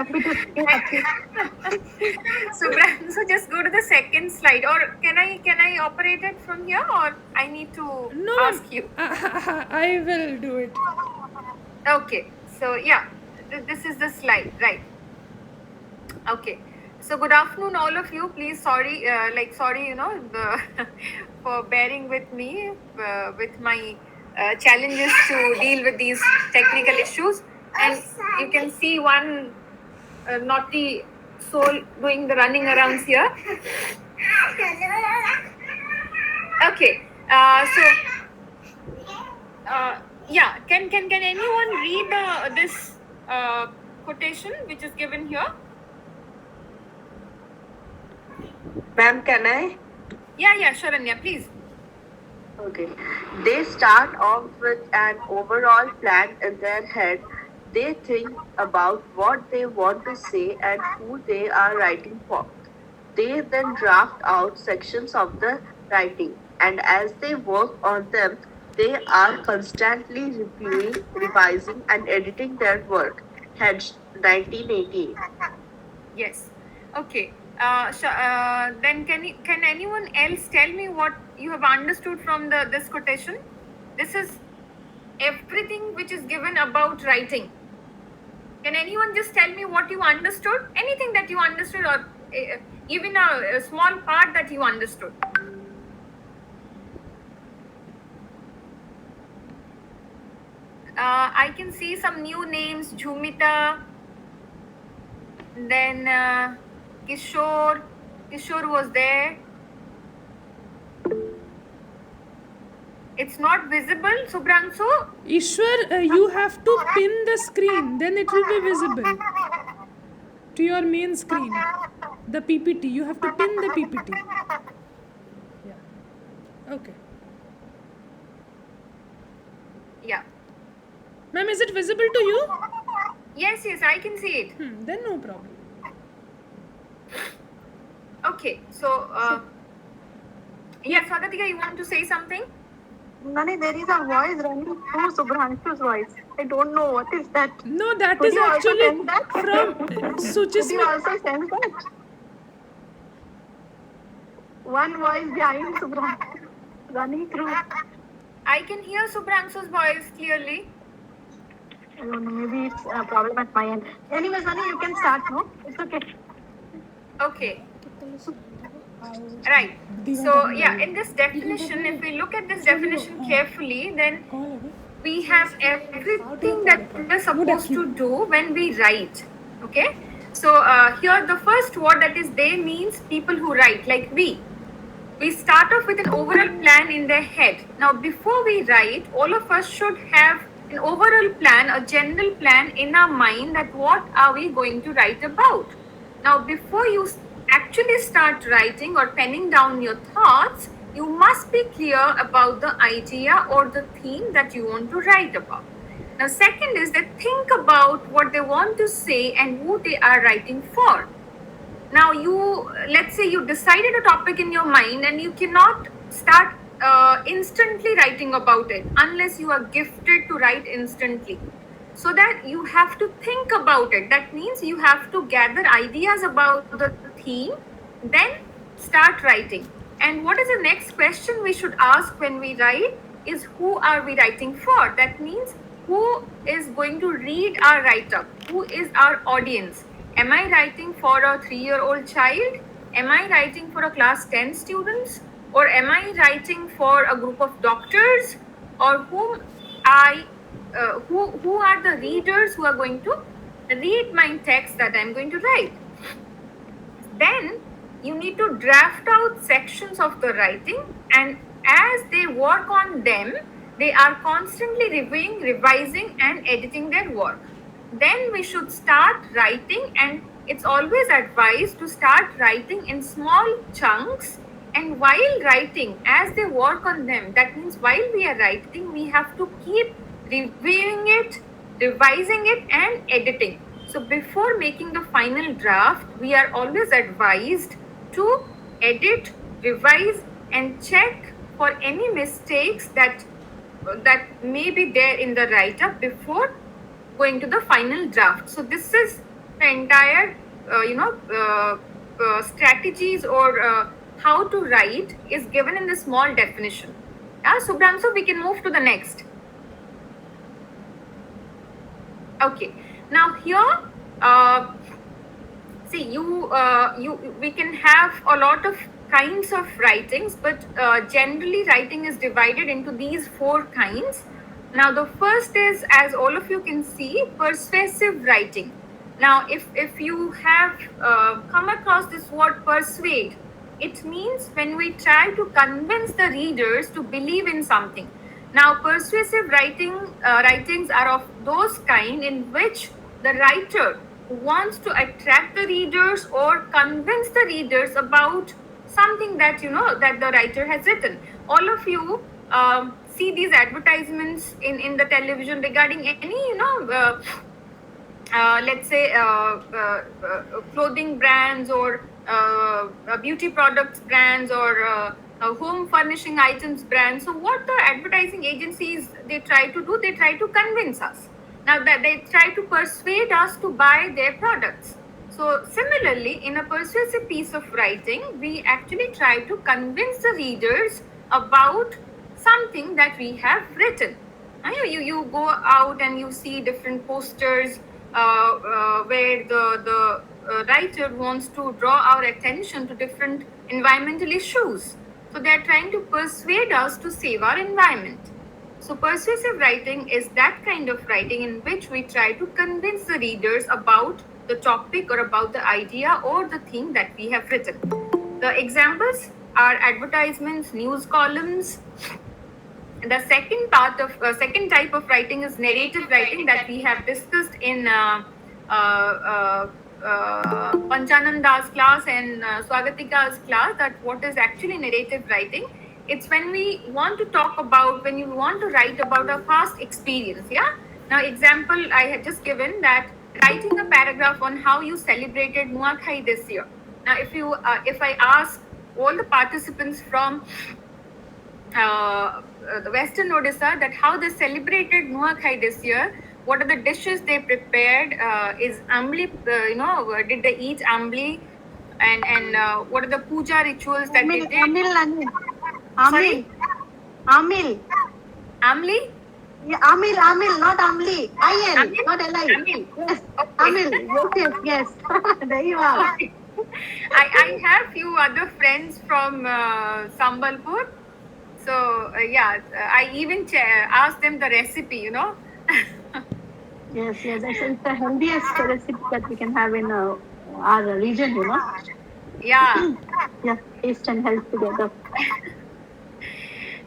happy to see happy. So just go to the second slide, or can I operate it from here, or I need to No, ask ma'am. you? I will do it. Okay, so yeah, this is the slide, right? Okay, so good afternoon, all of you. Please, sorry, for bearing with me with my challenges to deal with these technical issues. And you can see one naughty soul doing the running around here. Okay, yeah, can anyone read this quotation which is given here? Ma'am, can I? Yeah, Sharanya, please. Okay. They start off with an overall plan in their head. They think about what they want to say and who they are writing for. They then draft out sections of the writing, and as they work on them, they are constantly reviewing, revising, and editing their work. Hence, 1988. Yes. Okay. Then can anyone else tell me what you have understood from this quotation? This is everything which is given about writing. Can anyone just tell me what you understood? Anything that you understood, or even a small part that you understood? I can see some new names: Jhumita, then Kishore. Kishore was there. It's not visible, Subhranshu. Ishwar, you have to pin the screen, then it will be visible to your main screen. The PPT, you have to pin the PPT. Yeah. Okay. Yeah. Ma'am, is it visible to you? Yes, I can see it. Then no problem. Okay, so yes, Swagatika, you want to say something? Nani, there is a voice running through Subhranshu's voice. I don't know what is that. No, that Could is you also actually send that? from Could you Suchismita. also send that? One voice behind Subhranshu running through. I can hear Subhranshu's voice clearly. I don't know, maybe it's a problem at my end. Anyways, Nani, you can start, no? It's okay. Okay. Right. So yeah, in this definition, if we look at this definition carefully, then we have everything that we're supposed to do when we write. Okay. So here the first word that is they means people who write, like we. We start off with an overall plan in their head. Now, before we write, all of us should have an overall plan, a general plan in our mind that what are we going to write about. Now, before you actually start writing or penning down your thoughts, you must be clear about the idea or the theme that you want to write about. Now, second is that think about what they want to say and who they are writing for. Now, let's say you decided a topic in your mind and you cannot start instantly writing about it unless you are gifted to write instantly. So that you have to think about it. That means you have to gather ideas about the theme, then start writing. And what is the next question we should ask when we write is who are we writing for? That means who is going to read our write-up? Who is our audience? Am I writing for a 3-year-old child? Am I writing for a class 10 students? Or am I writing for a group of doctors? Or who are the readers who are going to read my text that I'm going to write? Then you need to draft out sections of the writing, and as they work on them, they are constantly reviewing, revising, and editing their work. Then we should start writing, and it's always advised to start writing in small chunks. And while writing, as they work on them, that means while we are writing, we have to keep reviewing it, revising it, and editing. So before making the final draft, we are always advised to edit, revise, and check for any mistakes that may be there in the write-up before going to the final draft. So this is the entire strategies or how to write is given in the small definition. Yeah, Subhramsu, we can move to the next. Okay, now here, see, we can have a lot of kinds of writings, but generally writing is divided into these 4 kinds. Now, the first is, as all of you can see, persuasive writing. Now, if you have come across this word persuade, it means when we try to convince the readers to believe in something. Now, persuasive writings are of those kind in which the writer wants to attract the readers or convince the readers about something that that the writer has written. All of you see these advertisements in the television regarding any let's say clothing brands or beauty products brands or home furnishing items brands. So what the advertising agencies they try to do, they try to convince us. Now that they try to persuade us to buy their products. So similarly, in a persuasive piece of writing, we actually try to convince the readers about something that we have written. You go out and you see different posters where the writer wants to draw our attention to different environmental issues. So they are trying to persuade us to save our environment. So persuasive writing is that kind of writing in which we try to convince the readers about the topic or about the idea or the thing that we have written. The examples are advertisements, news columns. The second type of writing is narrative writing that we have discussed in Panchananda's class and Swagatika's class, that what is actually narrative writing. It's when we want to when you want to write about a past experience. Yeah. Now, example I had just given, that writing a paragraph on how you celebrated Nuakhai this year. Now, if I ask all the participants from the Western Odisha that how they celebrated Nuakhai this year, what are the dishes they prepared? Is ambli, did they eat ambli? And what are the puja rituals that they did? Amil. Amli? Yeah, Amil, not Amli. I-L, Amil? not L-I. Amil. Yes, Okay. Amil. Yes. There you are. I have few other friends from Sambalpur. So, I even asked them the recipe, Yes, it's the healthiest recipe that we can have in our region, Yeah. Yeah, taste and health together.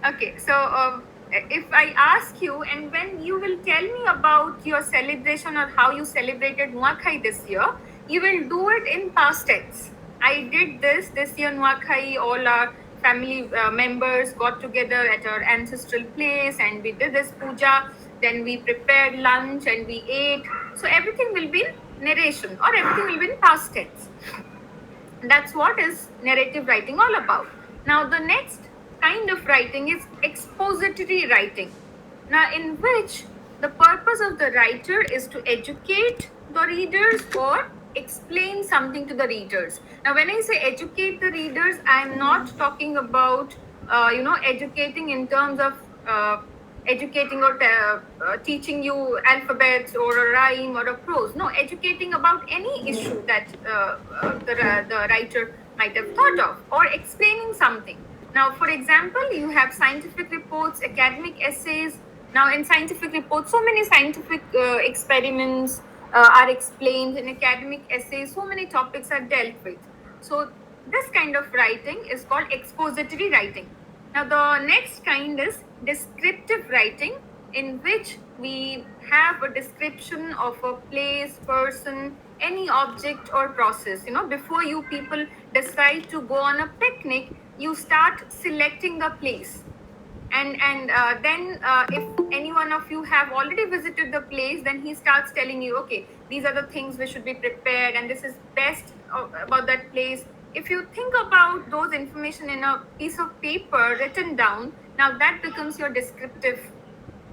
Okay, so if I ask you, and when you will tell me about your celebration or how you celebrated Nuakhai this year, you will do it in past tense. I did this year Nuakhai, all our family members got together at our ancestral place and we did this puja, then we prepared lunch and we ate. So everything will be in narration or everything will be in past tense. That's what is narrative writing all about. Now, the next kind of writing is expository writing. Now, in which the purpose of the writer is to educate the readers or explain something to the readers. Now, when I say educate the readers, I am not talking about educating in terms of educating or teaching you alphabets or a rhyme or a prose. No, educating about any issue that the writer might have thought of, or explaining something. Now, for example, you have scientific reports, academic essays. Now, in scientific reports, so many scientific experiments are explained. In academic essays, so many topics are dealt with. So, this kind of writing is called expository writing. Now, the next kind is descriptive writing, in which we have a description of a place, person, any object or process. Before you people decide to go on a picnic, you start selecting the place. And then if any one of you have already visited the place, then he starts telling you, okay, these are the things which should be prepared and this is best about that place. If you think about those information in a piece of paper written down, now that becomes your descriptive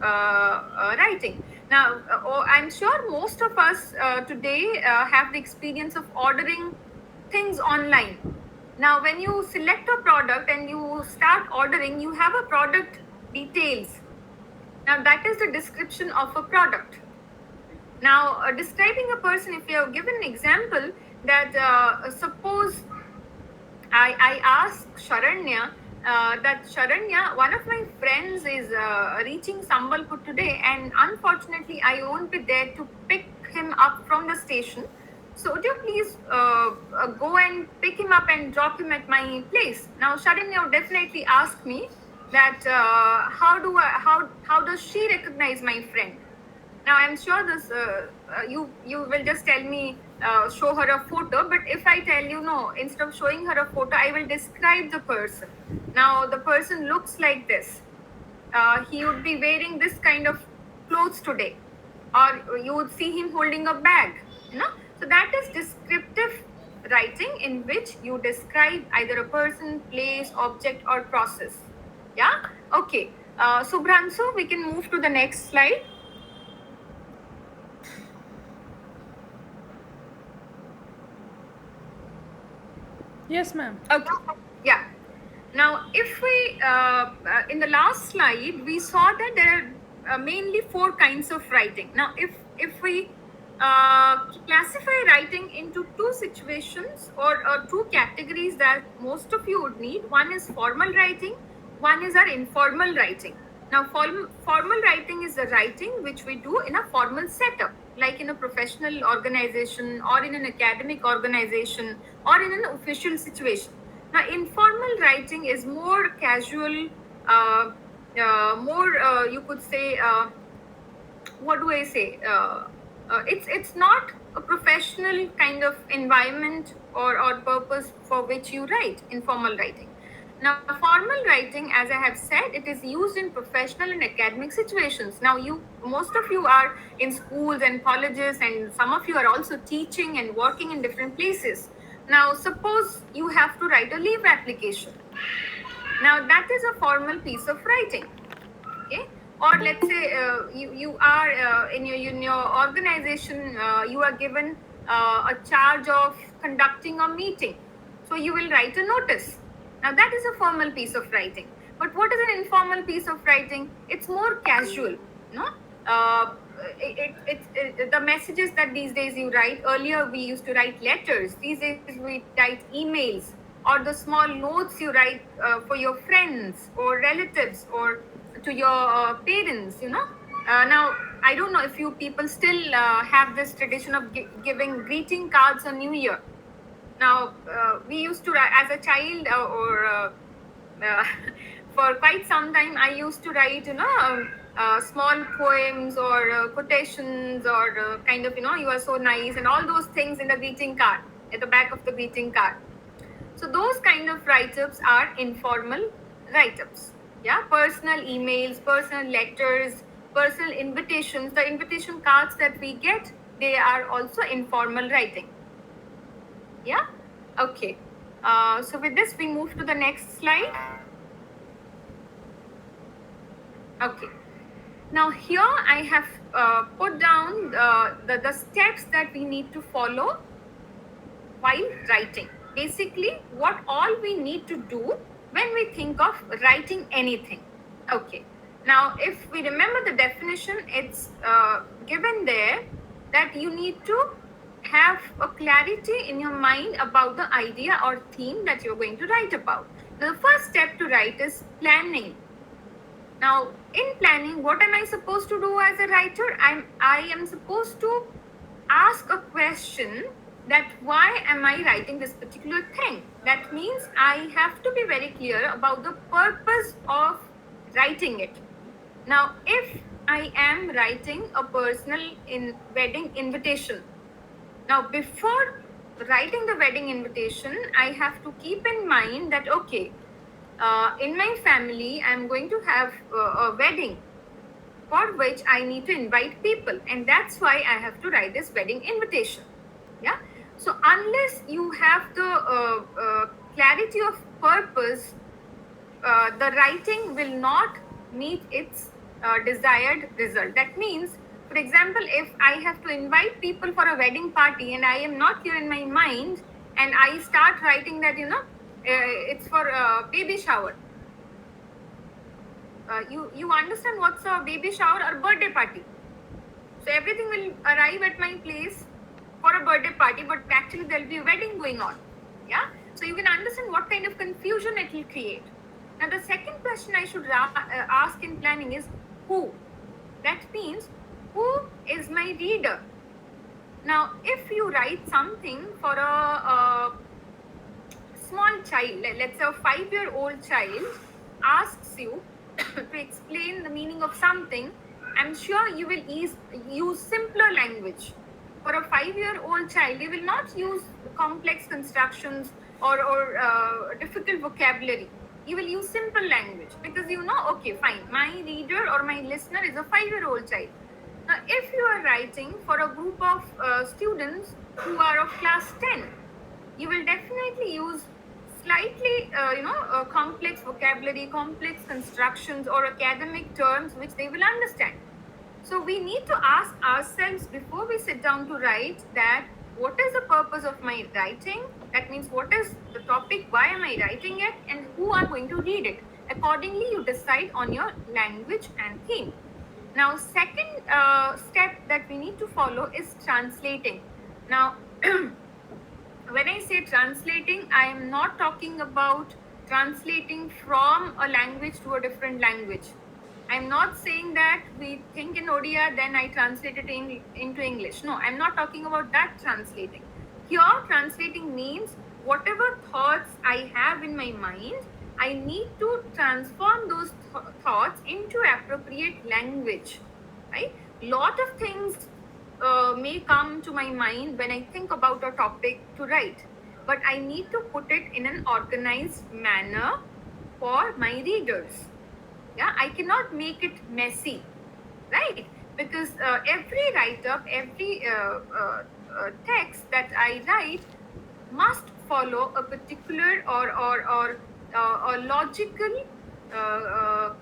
writing. Now, I'm sure most of us today have the experience of ordering things online. Now, when you select a product and you start ordering, you have a product details. Now, that is the description of a product. Now, describing a person, if you have given an example that suppose I asked Sharanya that Sharanya, one of my friends is reaching Sambalpur today, and unfortunately, I won't be there to pick him up from the station. So, would you please go and pick him up and drop him at my place? Now, Sharanya would definitely ask me that how does she recognize my friend? Now I'm sure this you will just tell me show her a photo, but if I tell you no, instead of showing her a photo, I will describe the person. Now the person looks like this. He would be wearing this kind of clothes today, or you would see him holding a bag. You know, so that is descriptive writing in which you describe either a person, place, object, or process. Yeah. Okay. Subhransu, we can move to the next slide. Yes, ma'am. Okay. Yeah. Now, if we, in the last slide, we saw that there are mainly 4 kinds of writing. Now, if we classify writing into 2 situations or 2 categories that most of you would need, one is formal writing, one is our informal writing. Now, formal writing is the writing which we do in a formal setup, like in a professional organization or in an academic organization or in an official situation. Now, informal writing is more casual, more you could say, what do I say? It's not a professional kind of environment or purpose for which you write informal writing. Now, formal writing, as I have said, it is used in professional and academic situations. Now, most of you are in schools and colleges, and some of you are also teaching and working in different places. Now, suppose you have to write a leave application. Now, that is a formal piece of writing. Okay. Or let's say you are in your organization, you are given a charge of conducting a meeting. So you will write a notice. Now that is a formal piece of writing. But what is an informal piece of writing? It's more casual. No, the messages that these days you write. Earlier we used to write letters. These days we write emails, or the small notes you write for your friends or relatives or to your parents. You know. Now I don't know if you people still have this tradition of giving greeting cards on New Year. Now, we used to, as a child for quite some time, I used to write, small poems or quotations or kind of, you are so nice and all those things in the greeting card, at the back of the greeting card. So those kind of write-ups are informal write-ups. Yeah, personal emails, personal letters, personal invitations. The invitation cards that we get, they are also informal writing. Yeah. Okay. So with this, we move to the next slide. Okay. Now here I have put down the steps that we need to follow while writing. Basically, what all we need to do when we think of writing anything. Okay. Now, if we remember the definition, it's given there that you need to have a clarity in your mind about the idea or theme that you're going to write about. Now, the first step to write is planning. Now, in planning, what am I supposed to do as a writer? I am supposed to ask a question that why am I writing this particular thing? That means I have to be very clear about the purpose of writing it. Now, if I am writing a personal wedding invitation, now, before writing the wedding invitation, I have to keep in mind that, okay, in my family, I'm going to have a wedding for which I need to invite people. And that's why I have to write this wedding invitation. Yeah. So, unless you have the clarity of purpose, the writing will not meet its desired result. That means For example, if I have to invite people for a wedding party and I am not clear in my mind, and I start writing that, it's for a baby shower. You understand what's a baby shower or birthday party? So everything will arrive at my place for a birthday party, but actually there'll be a wedding going on. Yeah. So you can understand what kind of confusion it will create. Now the second question I should ask in planning is who. That means who is my reader? Now, if you write something for a small child, let's say a 5-year-old child asks you to explain the meaning of something, I'm sure you will use simpler language. For a 5-year-old child, you will not use complex constructions or difficult vocabulary. You will use simple language because you know, okay, fine, my reader or my listener is a 5-year-old child. Now, if you are writing for a group of students who are of class 10, you will definitely use slightly, complex vocabulary, complex constructions, or academic terms which they will understand. So we need to ask ourselves before we sit down to write that what is the purpose of my writing? That means what is the topic, why am I writing it, and who are going to read it. Accordingly, you decide on your language and theme. Now, second step that we need to follow is translating. Now, when I say translating, I am not talking about translating from a language to a different language. I'm not saying that we think in Odia, then I translate it into English. No, I'm not talking about that translating. Here, translating means whatever thoughts I have in my mind, I need to transform those thoughts into appropriate language, right? Lot of things may come to my mind when I think about a topic to write, but I need to put it in an organized manner for my readers. Yeah, I cannot make it messy, right? Because every write-up, every text that I write must follow a particular or logical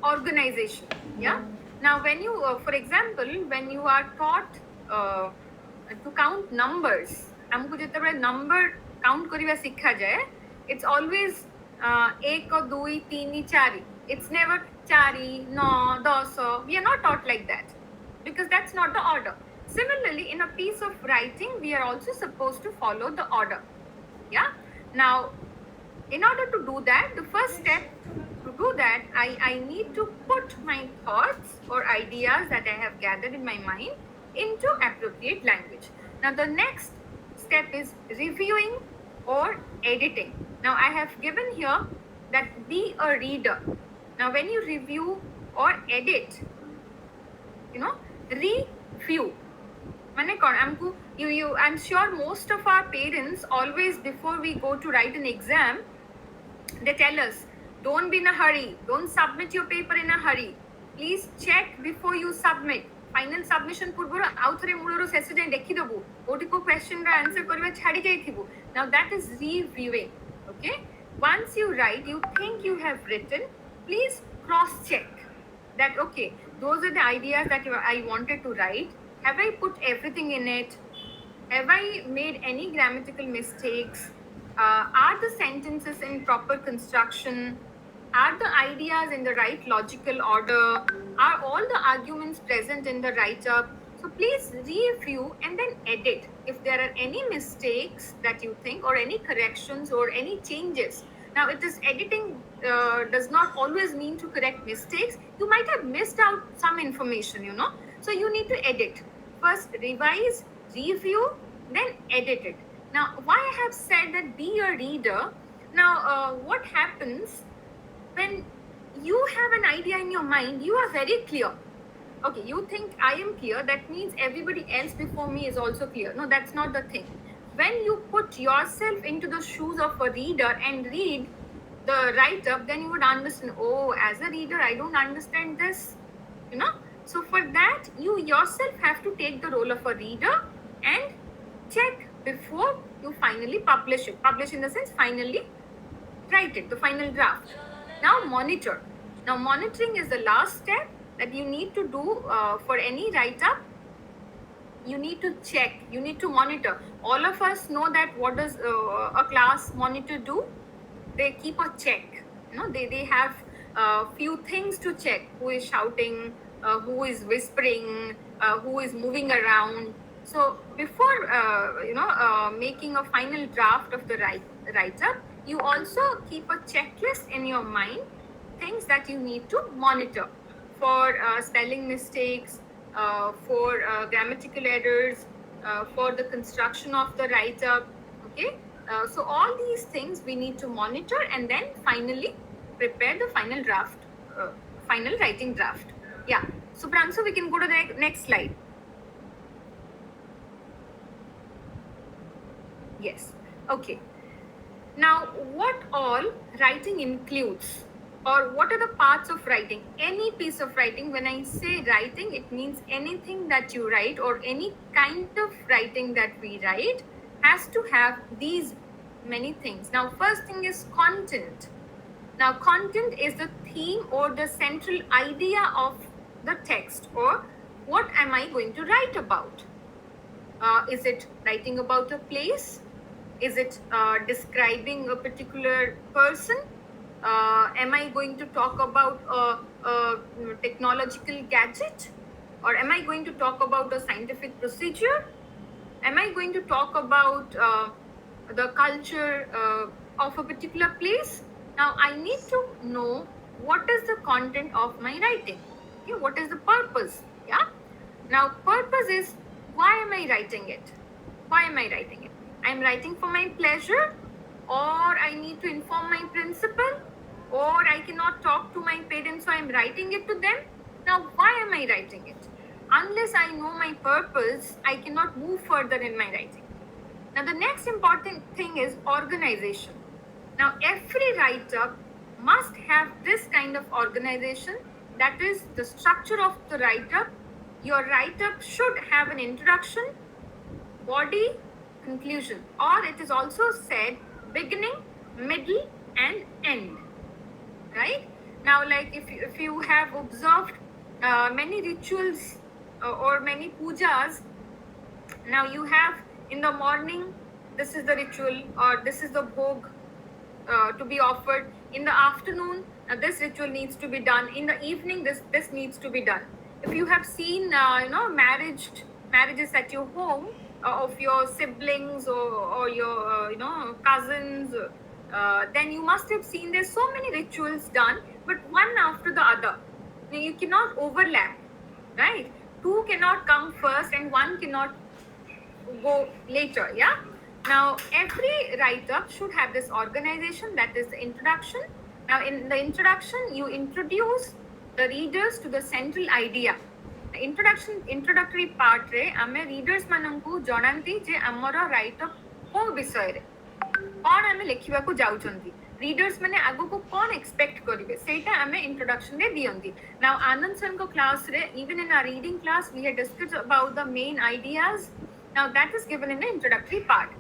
organization. Yeah. Now, when you, for example, when you are taught to count numbers, हमको जितना number count करिवा सिखा जाए, it's always 1 2 3 4. It's never 4 9 10. We are not taught like that because that's not the order. Similarly, in a piece of writing, we are also supposed to follow the order. Yeah. Now, in order to do that, the first step to do that, I need to put my thoughts or ideas that I have gathered in my mind into appropriate language. Now, the next step is reviewing or editing. Now, I have given here that be a reader. Now, when you review or edit, review. I'm sure most of our parents always, before we go to write an exam, they tell us, don't be in a hurry, don't submit your paper in a hurry. Please check before you submit. Final submission पूर्वରୁ ଆଉ ଥରେ ମୂଳରୁ ଶେଷ ଯାଏଁ ଦେଖିଦେବୁ କୋଉଠି କୋଉ କ୍ୱେଶ୍ଚନର answer କରିବା ଛାଡ଼ି ଯାଇଥିବୁ. Now that is reviewing. Okay, once you write, you think you have written, please cross check that okay, those are the ideas that I wanted to write. Have I put everything in it? Have I made any grammatical mistakes? Are the sentences in proper construction? Are the ideas in the right logical order? Are all the arguments present in the write-up? So please review and then edit. If there are any mistakes that you think or any corrections or any changes. Now, it is editing does not always mean to correct mistakes. You might have missed out some information, So you need to edit. First revise, review, then edit it. Now, why I have said that be a reader? Now, what happens when you have an idea in your mind, you are very clear. Okay, you think I am clear, that means everybody else before me is also clear. No, that's not the thing. When you put yourself into the shoes of a reader and read the write-up, then you would understand, oh, as a reader, I don't understand this, So for that, you yourself have to take the role of a reader and check before you finally publish it. Publish in the sense, finally write it, the final draft. Now monitor. Now monitoring is the last step that you need to do for any write-up. you need to check, you need to monitor. All of us know that what does a class monitor do? They keep a check. They have few things to check: who is shouting, who is whispering, who is moving around. So before making a final draft of the write-up, you also keep a checklist in your mind, things that you need to monitor for spelling mistakes, for grammatical errors, for the construction of the write-up. Okay, so all these things we need to monitor, and then finally prepare the final draft, final writing draft. Yeah. So Pransu, we can go to the next slide. Yes. Okay. Now, what all writing includes, or what are the parts of writing? Any piece of writing, when I say writing, it means anything that you write or any kind of writing that we write has to have these many things. Now, first thing is content. Now, content is the theme or the central idea of the text, or what am I going to write about? Is it writing about a place? Is it describing a particular person? Am I going to talk about a technological gadget? Or am I going to talk about a scientific procedure? Am I going to talk about the culture of a particular place? Now, I need to know what is the content of my writing. Okay, what is the purpose? Yeah. Now, purpose is, why am I writing it? Why am I writing it? I'm writing for my pleasure, or I need to inform my principal, or I cannot talk to my parents, so I'm writing it to them. Now, why am I writing it? Unless I know my purpose, I cannot move further in my writing. Now, the next important thing is organization. Now, every write-up must have this kind of organization, that is the structure of the write-up. Your write-up should have an introduction, body, conclusion, or it is also said beginning, middle, and end. Right? Now, like if you have observed many rituals or many pujas, now you have in the morning, this is the ritual, or this is the bhog to be offered. In the afternoon, this ritual needs to be done. In the evening, this needs to be done. If you have seen marriages at your home, of your siblings or your cousins, then you must have seen there's so many rituals done, but one after the other. You cannot overlap, right? Two cannot come first and one cannot go later. Yeah. Now, every write-up should have this organization, that is the introduction. Now, in the introduction, you introduce the readers to the central idea. Introductory part रे आमे readers मानंकु जणांती जे हमर write-up को विषय रे कोन आमे लिखिबा को जाउचंती, readers माने आगु को कोन expect करिवे सेटा आमे introduction रे दियंती. Now, Anand sir को class रे, even in our reading class, we had discussed about the main ideas. Now, that is given in the introductory part.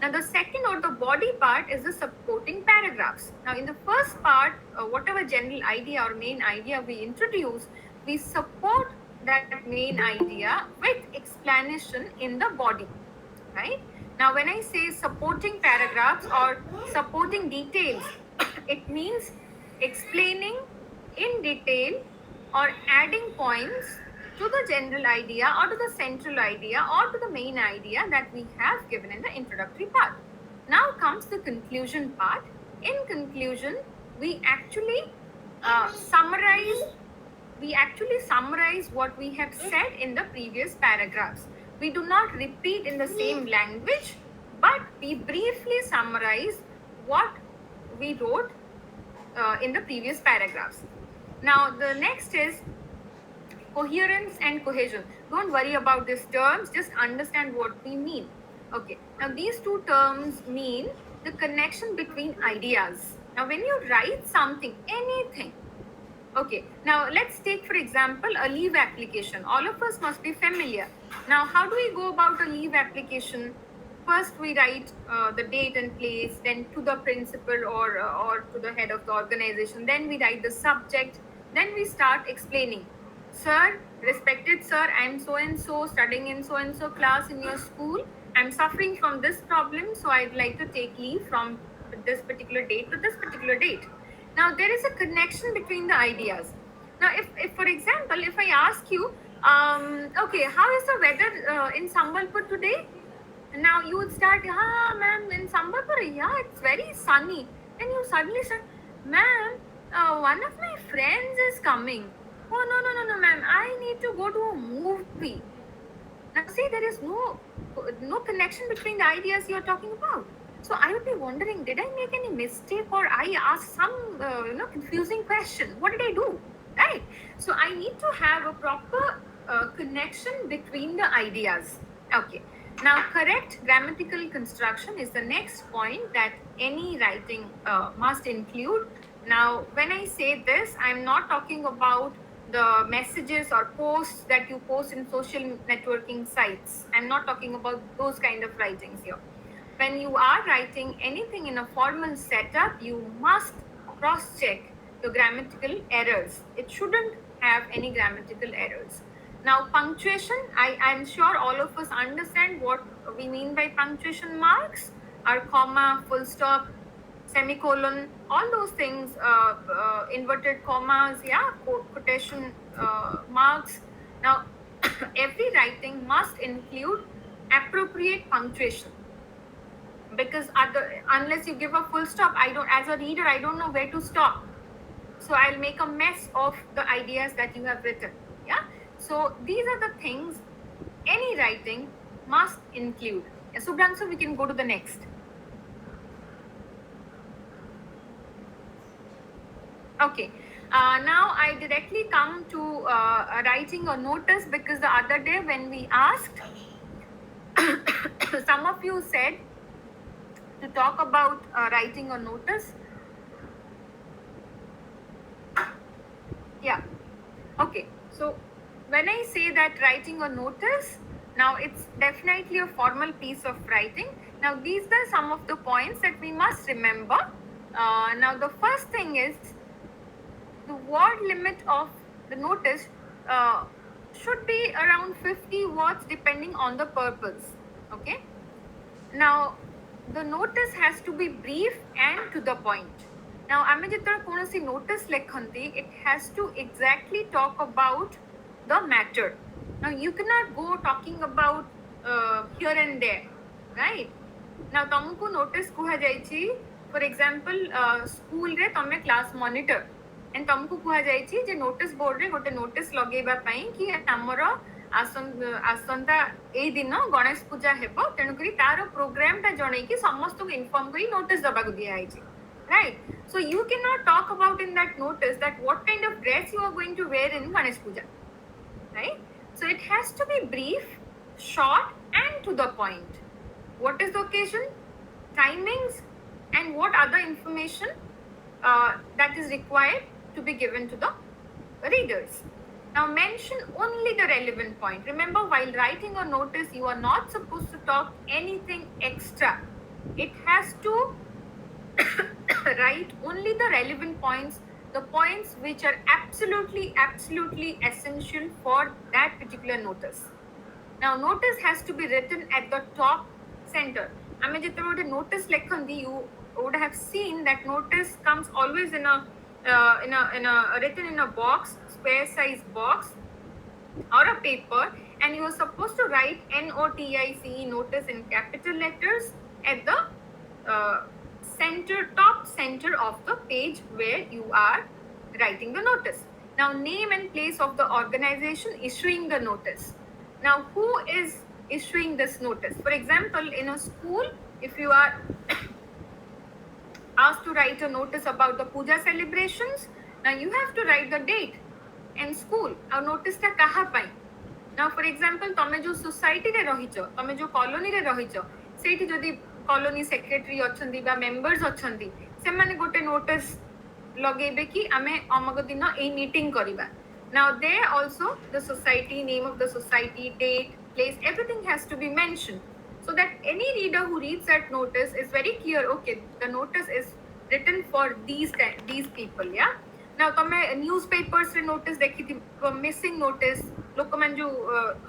Now, the second or the body part is the supporting paragraphs. Now, in the first part, whatever general idea or main idea we introduce, we support that main idea with explanation in the body, right? Now, when I say supporting paragraphs or supporting details, it means explaining in detail or adding points to the general idea or to the central idea or to the main idea that we have given in the introductory part. Now comes the conclusion part. In conclusion, we actually summarize what we have said in the previous paragraphs. We do not repeat in the same language, but we briefly summarize what we wrote in the previous paragraphs. Now, the next is coherence and cohesion. Don't worry about these terms, just understand what we mean. Okay, now these two terms mean the connection between ideas. Now, when you write something, anything, okay, now let's take for example a leave application. All of us must be familiar. Now, how do we go about a leave application? First, we write the date and place, then to the principal or to the head of the organization. Then we write the subject. Then we start explaining. Sir, respected sir, I'm so and so studying in so and so class in your school. I'm suffering from this problem, so I'd like to take leave from this particular date to this particular date. Now, there is a connection between the ideas. Now, if for example, if I ask you, okay, how is the weather in Sambalpur today? And now you would start, ma'am, in Sambalpur, yeah, it's very sunny. Then you suddenly start, ma'am, one of my friends is coming. Oh, no, ma'am, I need to go to a movie. Now, see, there is no connection between the ideas you're talking about. So I would be wondering, did I make any mistake, or I asked some confusing question? What did I do? Right? So I need to have a proper connection between the ideas. Okay. Now, correct grammatical construction is the next point that any writing must include. Now, when I say this, I'm not talking about the messages or posts that you post in social networking sites. I'm not talking about those kind of writings here. When you are writing anything in a formal setup, you must cross-check the grammatical errors. It shouldn't have any grammatical errors. Now, punctuation, I'm sure all of us understand what we mean by punctuation marks, are comma, full stop, semicolon, all those things, inverted commas, yeah, quotation marks. Now, every writing must include appropriate punctuation, because unless you give a full stop, as a reader, I don't know where to stop. So I'll make a mess of the ideas that you have written. Yeah. So these are the things any writing must include. Yeah, Subhranshu, we can go to the next. Okay. Now I directly come to writing a notice, because the other day when we asked, some of you said to talk about writing a notice. Yeah. Okay. So when I say that writing a notice, now it's definitely a formal piece of writing. Now these are some of the points that we must remember. Now the first thing is, the word limit of the notice should be around 50 words depending on the purpose. Okay. Now the notice has to be brief and to the point. Now, आमे जितना कौन सी notice लेखंती, it has to exactly talk about the matter. Now, you cannot go talking about here and there, right? Now, तुमको notice कुहा जायची, for example, school रे तमे class monitor, and तुमको कुहा जायची जे notice board रे गोटे notice लगेबा पाई कि हमरो आसंता ए दिन गणेश पूजा हेबो, तेणु करी तार प्रोग्राम ता जणे कि समस्त को इन्फॉर्म करी नोटिस दबा को दिया आइची, right? So you cannot talk about in that notice that what kind of dress you are going to wear in Ganesh Puja, right? So it has to be brief, short, and to the point. What is the occasion, timings, and what other information that is required to be given to the readers. Now mention only the relevant point. Remember, while writing a notice, you are not supposed to talk anything extra. It has to write only the relevant points, the points which are absolutely essential for that particular notice. Now notice has to be written at the top center. I mean, jitne notice lekhandi, you would have seen that notice comes always in a written in a box, square size box or a paper, and you are supposed to write NOTICE, notice, in capital letters at the top center of the page where you are writing the notice. Now name and place of the organization issuing the notice. Now who is issuing this notice? For example, in a school, if you are asked to write a notice about the puja celebrations, now you have to write the date and school. Our notice ta kaha pai. Now for example, tame jo society re rahicho, tame jo colony re rahicho, seiti jodi colony secretary achandi ba members achandi, semane gote notice lagebe ki ame amago dina ei meeting kariba. Now there also the society, name of the society, date, place, everything has to be mentioned, so that any reader who reads that notice is very clear, okay, the notice is written for these people, yeah. now तमे newspapers रे notice देखी थी missing notice लोक मन जो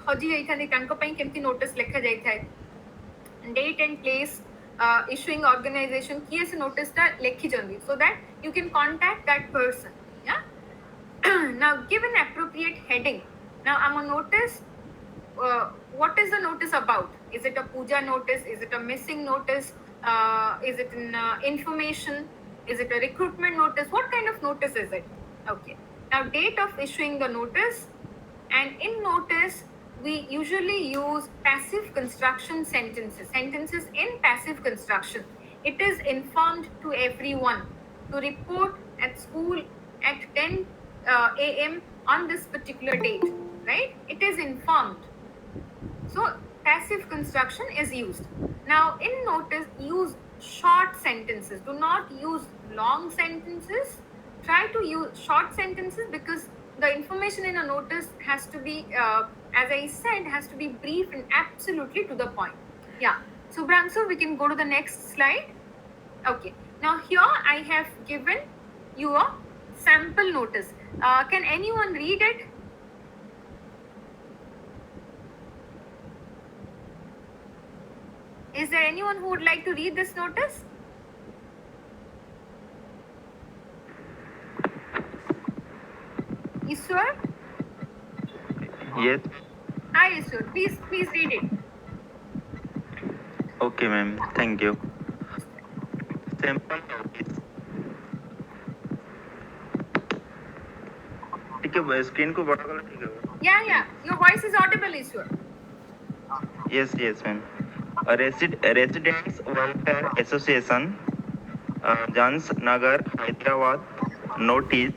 हजी जाई थाने तांको पई केमती notice लिखा जाई थाए date and place issuing organization किए से notice ता लिखी जंदी so that you can contact that person. Yeah. Now give an appropriate heading. Now I'm a notice. What is the notice about? Is it a puja notice? Is it a missing notice? Is it an information? Is it a recruitment notice? What kind of notice is it? Okay. Now date of issuing the notice, and in notice we usually use passive construction sentences. Sentences in passive construction. It is informed to everyone to report at school at 10 a.m. on this particular date, right? It is informed. So passive construction is used. Now in notice, use short sentences. Do not use long sentences. Try to use short sentences because the information in a notice has to be, as I said, has to be brief and absolutely to the point. Yeah. So Bramso, we can go to the next slide. Okay. Now here I have given you a sample notice. Can anyone read it? Is there anyone who would like to read this notice? Ishwar? Yes. Hi Ishwar, please read it. Okay, ma'am. Thank you. Sample notice. ठीक है, screen को बड़ा करो, ठीक है? Yeah. Your voice is audible, Ishwar. Yes, ma'am. A Residents Welfare Association, Jans Nagar, Hyderabad, notice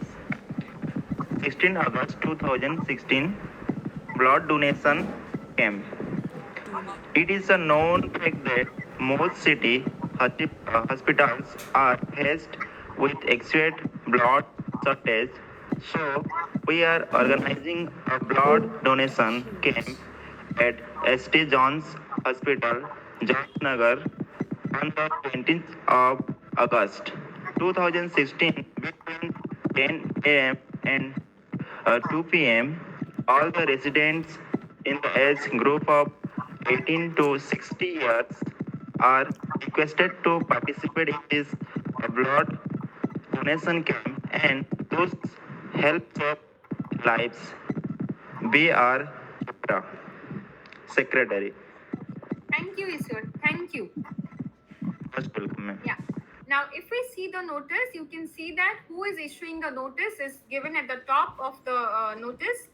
16 August 2016, blood donation camp. It is a known fact that most city hospitals are faced with acute blood shortage. So we are organizing a blood donation camp at St. John's Hospital, Jamnagar, on the 20th of August 2016 between 10 a.m. and 2 p.m. All the residents in the age group of 18 to 60 years are requested to participate in this blood donation camp and thus help save lives. B.R. Secretary. Thank you, Ishwar. Thank you. Most welcome, ma'am. Yeah. Now, if we see the notice, you can see that who is issuing the notice is given at the top of the notice,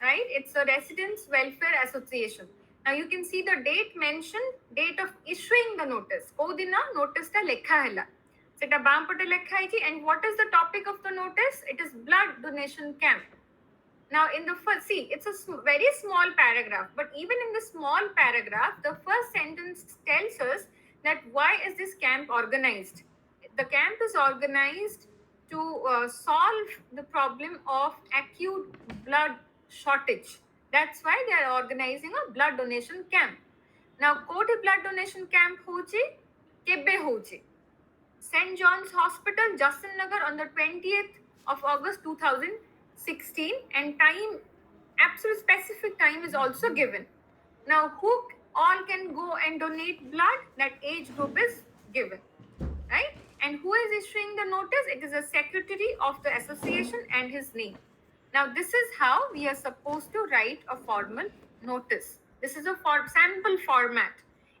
right? It's a Residents Welfare Association. Now, you can see the date mentioned, date of issuing the notice. Kodina notice ta lekha hela. Seta bam pate lekha hai thi. And what is the topic of the notice? It is blood donation camp. Now, in the first, see, it's a very small paragraph, but even in the small paragraph, the first sentence tells us that why is this camp organized? The camp is organized to solve the problem of acute blood shortage. That's why they are organizing a blood donation camp. Now, koti blood donation camp hoche, kebbe hoche. St. John's Hospital, Justin Nagar, on the 20th of August 2016, and time, absolute specific time is also given. Now, who all can go and donate blood? That age group is given, right? And who is issuing the notice? It is a secretary of the association and his name. Now, this is how we are supposed to write a formal notice. This is a sample format,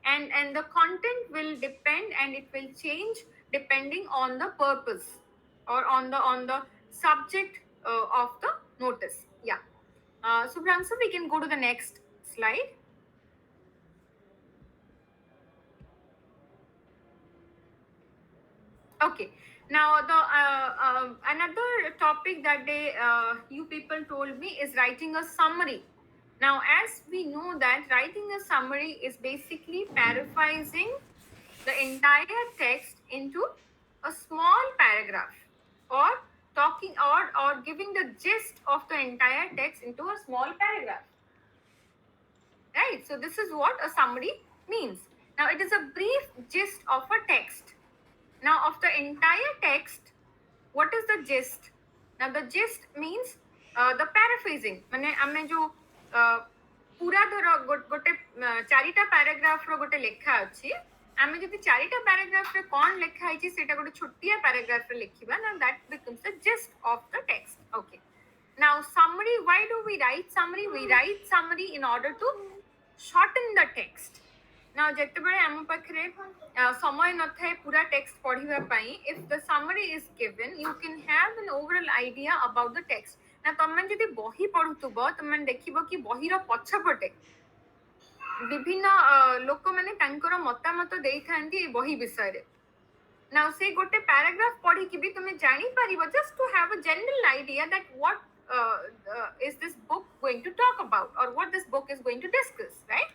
and the content will depend and it will change depending on the purpose or on the subject of the notice. Yeah. So Bramsa, we can go to the next slide. Okay. Now the another topic that you people told me is writing a summary. Now, as we know that writing a summary is basically paraphrasing the entire text into a small paragraph, or talking or giving the gist of the entire text into a small paragraph, right? So this is what a summary means. Now, it is a brief gist of a text. Now, of the entire text, what is the gist? Now the gist means the paraphrasing माने आमे जो पूरा धर गोटे चारिटा paragraph रो गोटे लेखा अछि आमे जदि चारिटा पैराग्राफ रे कोन लेखा है सेटा गोटे छोटिया पैराग्राफ रे लिखिबा ना that becomes the gist of the text. Okay, now summary, why do we write summary? We write summary in order to shorten the text. Now ଯେତେବେଳେ ଆମ ପାଖରେ ସମୟ ନଥାଏ ପୁରା text ପଢିବା ପାଇଁ, if the summary is given you can have an overall idea about the text. ନା ତମେ ଯଦି ବହି ପଢୁଥିବ ତମେ ଦେଖିବ କି ବହିର ପଛପଟେ ବିଭିନ୍ନ ଲୋକମାନେ ତାଙ୍କର ମତାମତ ଦେଇଥାନ୍ତି ଏ ବହି ବିଷୟରେ. Now say gote paragraph पढ़ी भी तुम्हें जानी पारिबो just to have a general idea that what is this book going to talk about or what this book is going to discuss, right?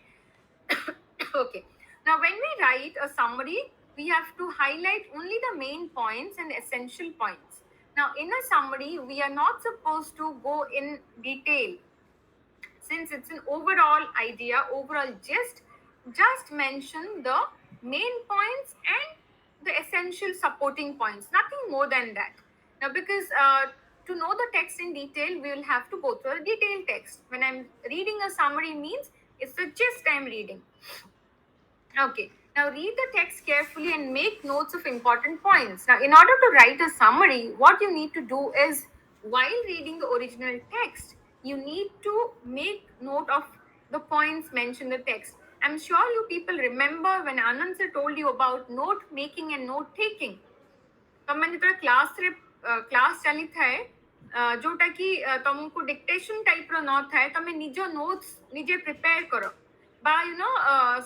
Okay, now when we write a summary we have to highlight only the main points and essential points. Now in a summary we are not supposed to go in detail since it's an overall idea, overall gist. Just mention the main points and the essential supporting points, nothing more than that. Now because to know the text in detail we will have to go through a detailed text. When I'm reading a summary means it's the gist I'm reading. Okay, now read the text carefully and make notes of important points. Now in order to write a summary, what you need to do is while reading the original text you need to make note of the points mentioned in the text. I'm sure you people remember when Anand sir told you about note making and note taking. तमें जितने class चली थाए जोटा कि तुमको dictation type रो न थाए तमें निजो नोट्स निजे प्रिपेयर करो. But you know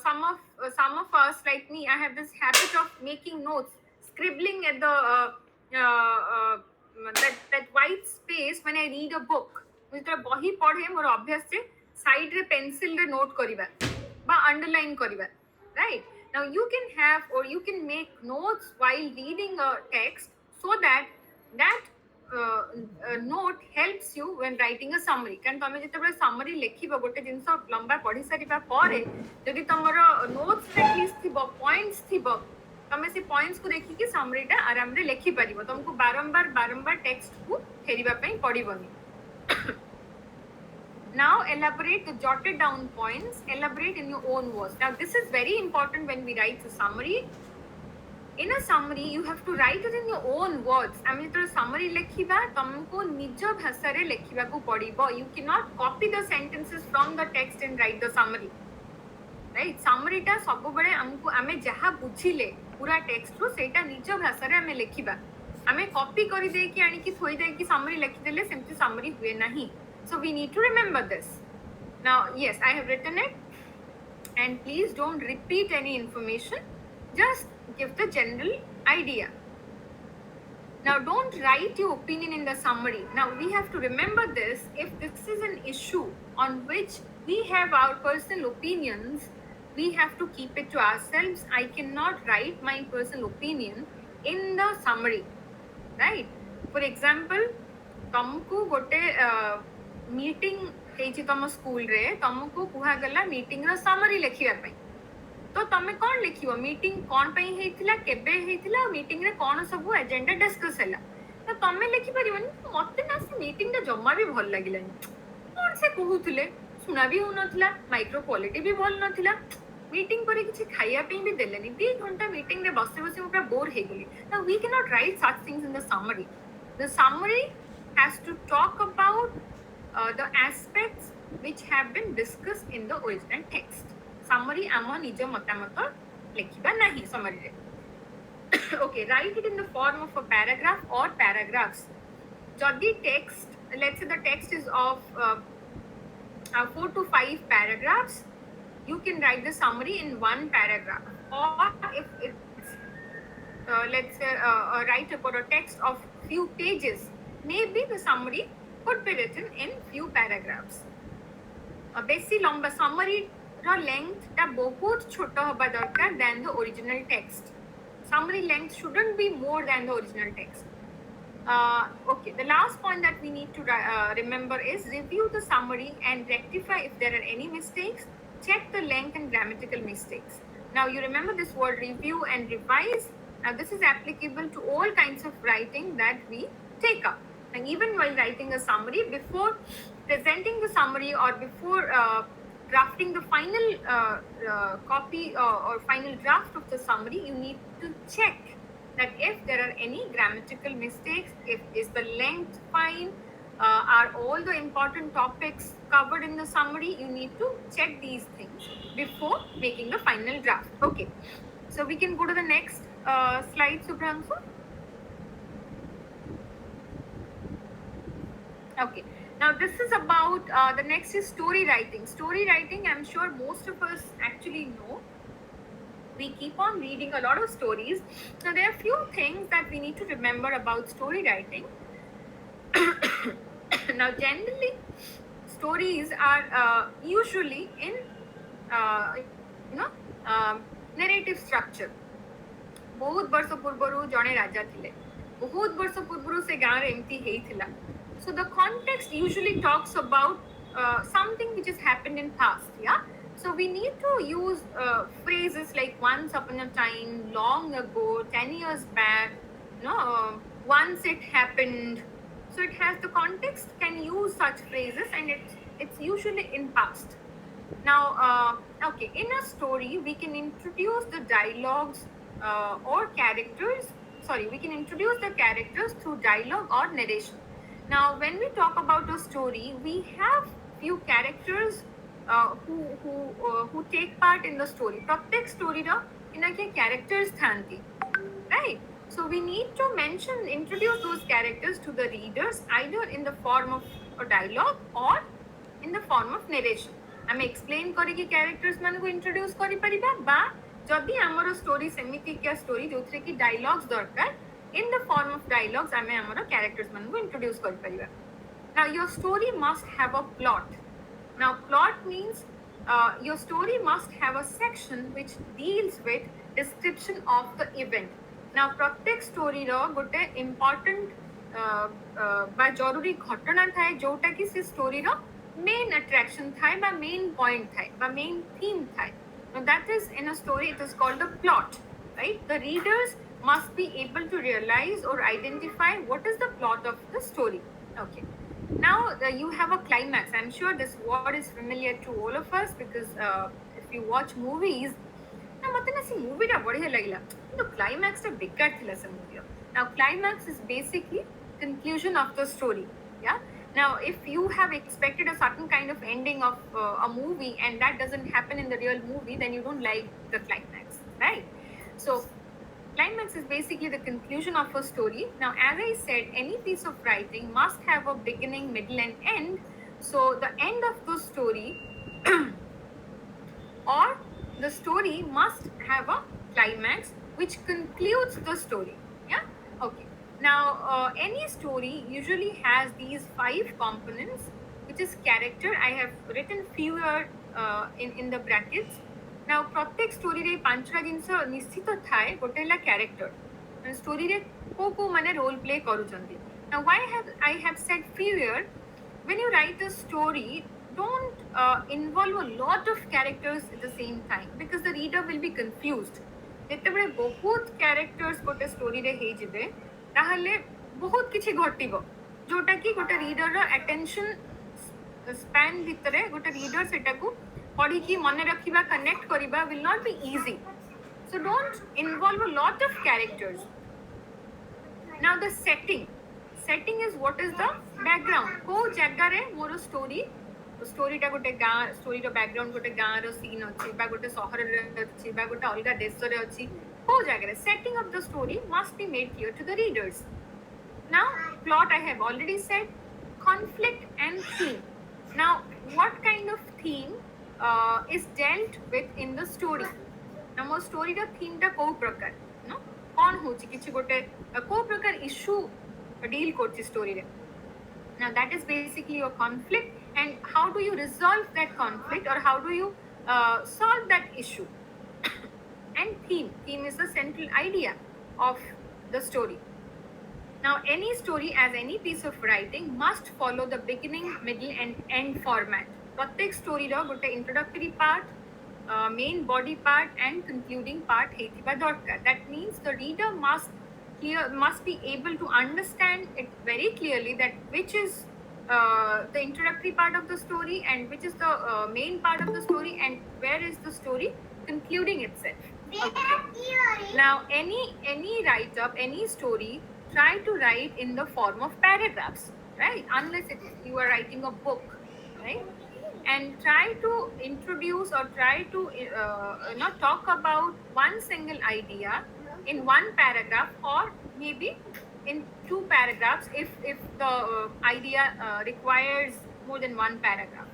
some of us like me, I have this habit of making notes, scribbling at the that white space when I read a book. जितने बही पढ़े मोर अभ्यास से साइड रे पेंसिल रे नोट करिबा बा अंडरलाइन करिबा, right? Now you can have or you can make notes while reading a text so that note helps you when writing a summary. कारण तमे जेतेबे summary लेखिबो गोटे जिंस लंबा पढ़ी सारिबा परे जदि तमर notes at least थिबो points थिबो तमे से points को देखि कि summary टा आराम रे लेखि परिबो, तुमको बारंबार text को फेरिबा पई पड़िबोनी. Now elaborate the jotted down points, elaborate in your own words. Now this is very important when we write a summary. In a summary you have to write it in your own words. I mean to summary lekhiba tumko nijo bhasha re lekhiba ku padibo. You cannot copy the sentences from the text and write the summary, right? Summary ta sabu bale amku ame jaha buchile pura text ru seita nijo bhasha re ame lekhiba. Ame copy kari de ki ani ki thoi de ki summary lekhi dele semti summary hue nahi. So we need to remember this. Now, yes, I have written it, and please don't repeat any information. Just give the general idea. Now, don't write your opinion in the summary. Now, we have to remember this. If this is an issue on which we have our personal opinions, we have to keep it to ourselves. I cannot write my personal opinion in the summary, right? For example, तुमको गोटे meeting हेची तम school रे तुमको कुहा गला meeting रो summary लिखिबा पई तो तमे कोन लिखिबो मीटिंग कोन पई हेतिला केबे हेतिला मीटिंग रे कोन सब एजेंडा डिस्कस हैला तो तमे लिखि परिबनी मते ना से मीटिंग दा जम्मा भी भल लागिलानी कोन से कहउथिले सुना भी हो नथिला माइक्रो क्वालिटी भी भल नथिला मीटिंग करे किछि खाइया पे भी देलेनी 2 घंटा मीटिंग रे बसे बसे पूरा बोर हे गेली. Now we can not write such things in the summary. The summary has to talk about the aspects which have been discussed in the original text. Summary amo nijo matamoto lekhiba nahi summary re. Okay, write it in the form of a paragraph or paragraphs. Jodi text, let's say the text is of 4 to 5 paragraphs, you can write the summary in one paragraph. Or if it's let's say write about a text of few pages, maybe the summary could be written in few paragraphs. Basi lamba summary ro length ta bahut chota hoba darkar than the original text. Summary length shouldn't be more than the original text. Okay, the last point that we need to remember is review the summary and rectify if there are any mistakes. Check the length and grammatical mistakes. Now you remember this word review and revise. Now this is applicable to all kinds of writing that we take up. And even while writing a summary, before presenting the summary or before drafting the final copy or final draft of the summary, you need to check that if there are any grammatical mistakes, if is the length fine, are all the important topics covered in the summary. You need to check these things before making the final draft. Okay, so we can go to the next slide, Subhranshu. Okay, now this is about the next is story writing. Story writing, I'm sure most of us actually know. We keep on reading a lot of stories. Now there are few things that we need to remember about story writing. Now generally stories are usually in narrative structure. बहुत वर्ष पूर्वरु जणे राजा थिले, बहुत वर्ष पूर्वरु से गाँ रे एमती हेइथिला. So the context usually talks about something which has happened in past, yeah. So we need to use phrases like once upon a time, long ago, 10 years back, once it happened. So it has the context can use such phrases, and it's usually in past. Now, okay, in a story we can introduce the dialogues or characters. Sorry, we can introduce the characters through dialogue or narration. Now, when we talk about a story, we have few characters who take part in the story. प्रत्येक story रा इनके characters थांती, right? So we need to introduce those characters to the readers either in the form of a dialogue or in the form of narration. आमे explain करी कि characters मान को introduce करी परिबा बा जदि हमरो story सेमिति क्या story जोथरे कि dialogues दरकार, in the form of dialogues आमे हमरो characters मान को introduce करी परिबा. Now your story must have a plot. Now plot means your story must have a section which deals with description of the event. Now प्रत्येक story रो गोटे important बा जरूरी घटना थाए जोटा कि से story रो main attraction थाए बा main point थाए बा main theme थाए. Now that is in a story it is called the plot, right? The readers must be able to realize or identify what is the plot of the story. Okay. Now you have a climax. I'm sure this word is familiar to all of us because if you watch movies, now mate na si movie ta badhiya lagila. The climax ta bekar thila se movie. Now climax is basically conclusion of the story. Yeah. Now if you have expected a certain kind of ending of a movie and that doesn't happen in the real movie, then you don't like the climax, right? So climax is basically the conclusion of a story. Now, as I said, any piece of writing must have a beginning, middle, and end. So, the end of the story or the story must have a climax which concludes the story. Yeah. Okay. Now, any story usually has these 5 components, which is character. I have written fewer in the brackets. Now प्रत्येक story रे पांचटा जिंस निश्चित थाए गोटेला character story रे को माने role play करूचंती. Now why I have said fewer? When you write a story, don't involve a lot of characters at the same time because the reader will be confused. जेतेबेले बहुत characters गोटे story रे हेई जिबे ताहले बहुत किछि घटिबो जोटा कि गोटे रीडर रो अटेंशन स्पैन भितरे गोटे रीडर सेटा को पढ़ी की मने रखिबा कनेक्ट करिबा will not be easy. So don't involve a lot of characters. Now the setting is what is the background. को जगह रे मोर स्टोरी टा गोटे गाँ स्टोरी रो बैकग्राउंड गोटे गाँ रो सीन अछि बा गोटे शहर रे अछि बा गोटे अलगा देश रे अछि को जगह रे setting of the story must be made clear to the readers. Now plot I have already said, conflict and theme. Now what kind of theme is dealt with in the story? Now mo story ro theme ta को प्रकार no कौन होची किछि गोटे को प्रकार issue deal करछि story रे. Now that is basically your conflict, and how do you resolve that conflict or how do you solve that issue? And theme is the central idea of the story. Now any story as any piece of writing must follow the beginning, middle and end format. प्रत्येक story रो गोटे introductory part, main body part and concluding part हेतिबा दरकार. That means the reader must must be able to understand it very clearly, that which is the introductory part of the story and which is the main part of the story and where is the story concluding itself. Okay. Now, any write up, any story, try to write in the form of paragraphs, right? Unless you are writing a book, right? And try to introduce or try to not talk about one single idea in one paragraph, or maybe in two paragraphs if the idea requires more than one paragraph.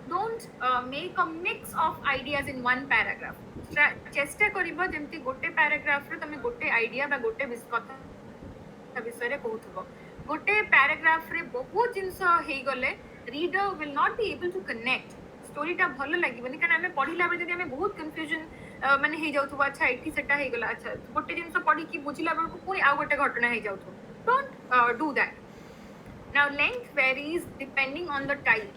Don't make a mix of ideas in one paragraph. चेष्टा करिबो जेमति गोटे paragraph रे तमे गोटे idea बा गोटे कथा विषय रे कहउथबो. गोटे पैराग्राफ रे बहुत जिंस हेई गले reader will not be able to connect. स्टोरीटा भलो लागिबनी कारण हमें पढिला बेले जदि हमें बहुत कंफ्यूजन माने हेई जाउथबो. अच्छा एठी सेटा हेई गला, अच्छा गोटे जिंस पढी कि बुझिला बेलको पुनी आ गोटे घटना हेई जाउथबो. Don't do that. Now length varies depending on the type.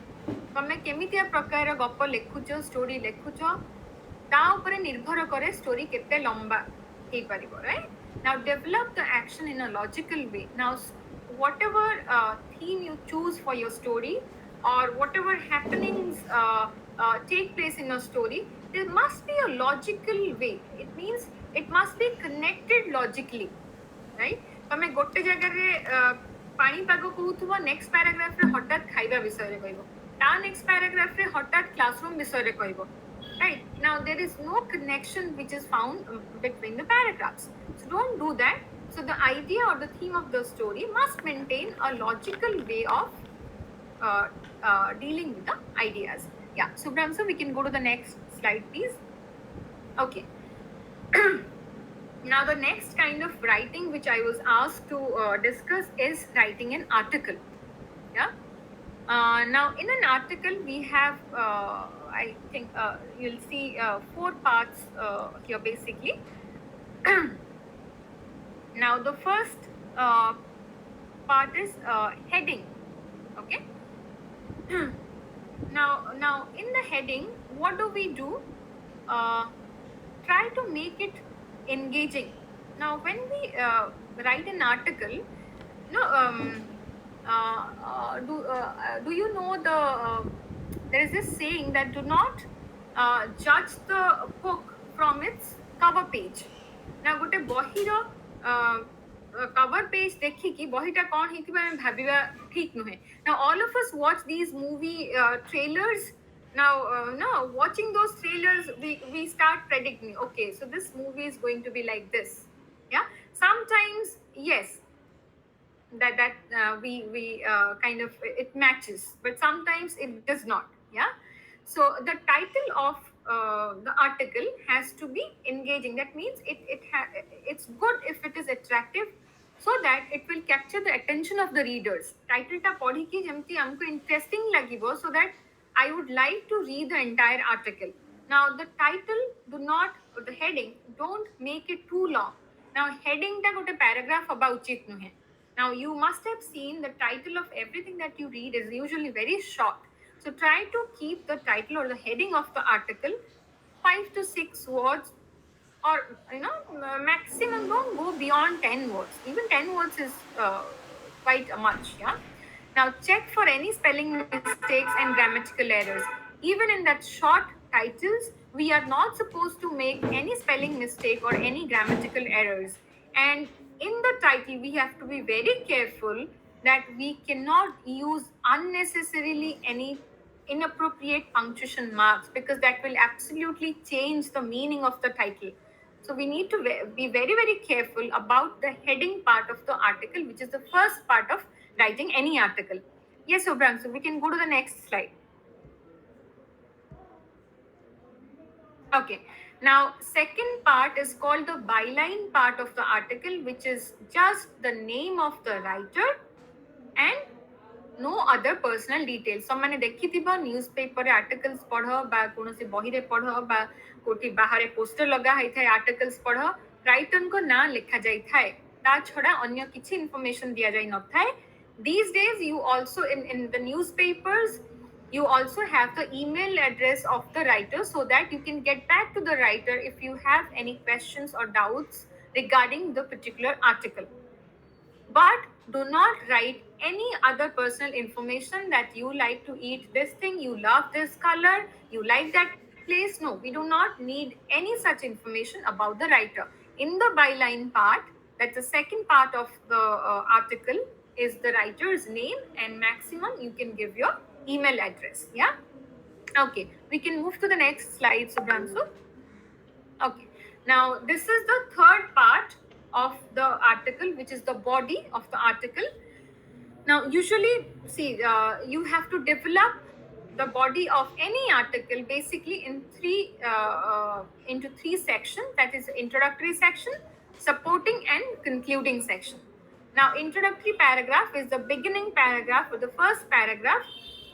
तमे केमितिया प्रकार गप लेखुछ, स्टोरी लेखुछ, ता ऊपर निर्भर करे स्टोरी केते लंबा हेई परिबो, right? Now develop the action in a logical way. Now whatever theme you choose for your story or whatever happenings take place in a story, there must be a logical way. It means it must be connected logically, right? तमे गोटे जगह रे पानी पागो कहउथबो, next paragraph रे हठात खाइबा विषय रे कहइबो, ता नेक्स्ट पैराग्राफ रे हठात क्लासरूम विषय रे कहइबो, right? Now there is no connection which is found between the paragraphs, so don't do that. So the idea or the theme of the story must maintain a logical way of dealing with the ideas. Yeah, Subramsu, we can go to the next slide, please. Okay. Now the next kind of writing which I was asked to discuss is writing an article. Yeah. Now in an article we have I think you'll see 4 parts here basically. Now the first part is heading. Okay. Now in the heading, what do we do? Try to make it engaging. Now when we write an article, do you know there is this saying that do not judge the book from its cover page. Now गोटे बहिर cover page देखी कि बहिटा कौन ही मैं भाविबा ठीक नुहे. Now all of us watch these movie trailers. Now no, watching those trailers we start predicting, okay, so this movie is going to be like this. Yeah, sometimes yes, that we kind of it matches, but sometimes it does not. Yeah, so the title of the article has to be engaging. That means it's good if it is attractive, so that it will capture the attention of the readers. Title ta पढ़ी कि जेमती हमको interesting लागिबो, so that I would like to read the entire article. Now the title do not, or the heading, don't make it too long. Now heading ta गोटे paragraph about उचित नुहे. Now you must have seen the title of everything that you read is usually very short. So try to keep the title or the heading of the article 5 to 6 words, or maximum don't go beyond 10 words. Even 10 words is quite much. Yeah. Now check for any spelling mistakes and grammatical errors. Even in that short titles, we are not supposed to make any spelling mistake or any grammatical errors. And in the title, we have to be very careful that we cannot use unnecessarily any inappropriate punctuation marks, because that will absolutely change the meaning of the title. So we need to be very, very careful about the heading part of the article, which is the first part of writing any article. Yes, Obram, so we can go to the next slide. Okay, now second part is called the byline part of the article, which is just the name of the writer and no other personal details. So मैंने देखी थी बा newspaper रे articles पढ़ो बा कोनोसी बही रे पढ़ो बा कोठी बाहर पोस्टर लगा है थे articles पढ़ो, writer को ना लिखा जाई थाए, ता छड़ा अन्य किछि information दिया जाई न थाए. These days you also in the newspapers you also have the email address of the writer, so that you can get back to the writer if you have any questions or doubts regarding the particular article. But do not write any other personal information that you like to eat this thing, you love this color, you like that place. No, we do not need any such information about the writer. In the byline part, that's the second part of the article, is the writer's name, and maximum you can give your email address. Yeah. Okay, we can move to the next slide, Subhranshu. Okay, now this is the third part of the article, which is the body of the article. Now, usually, see, you have to develop the body of any article basically in into three sections. That is, introductory section, supporting, and concluding section. Now, introductory paragraph is the beginning paragraph or the first paragraph,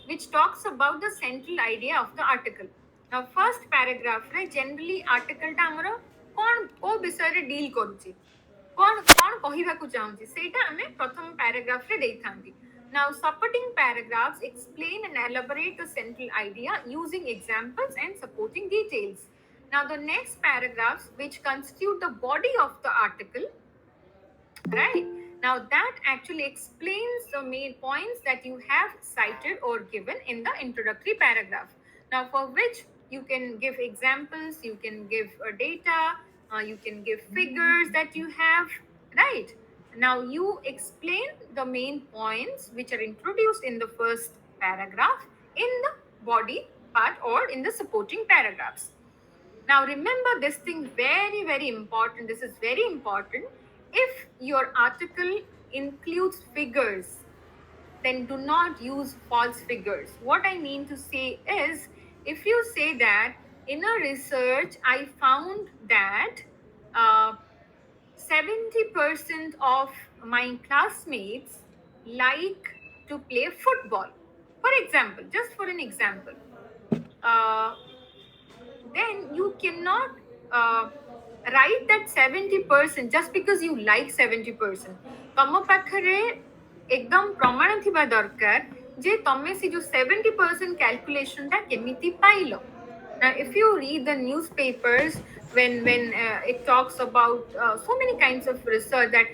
which talks about the central idea of the article. Now, first paragraph, generally article ta amara kon ko bisare deal karuchi, कौन कौन कहवाकू चाहूँगी सेटा आमे प्रथम paragraph रे देइथांती. Now supporting paragraphs explain and elaborate the central idea using examples and supporting details. Now the next paragraphs, which constitute the body of the article, right, now that actually explains the main points that you have cited or given in the introductory paragraph. Now for which you can give examples, you can give data, you can give figures that you have, right. Now you explain the main points which are introduced in the first paragraph in the body part or in the supporting paragraphs. Now remember this thing, very, very important. This is very important. If your article includes figures, then do not use false figures. What I mean to say is, if you say that in a research, I found that 70% of my classmates like to play football, for example, just for an example, then you cannot write that 70% just because you like 70%. तम पाखरे एकदम प्रमाण थिबा दरकार जे तमे से जो 70% calculation ता केमिति pilo. Now if you read the newspapers, when it talks about so many kinds of research that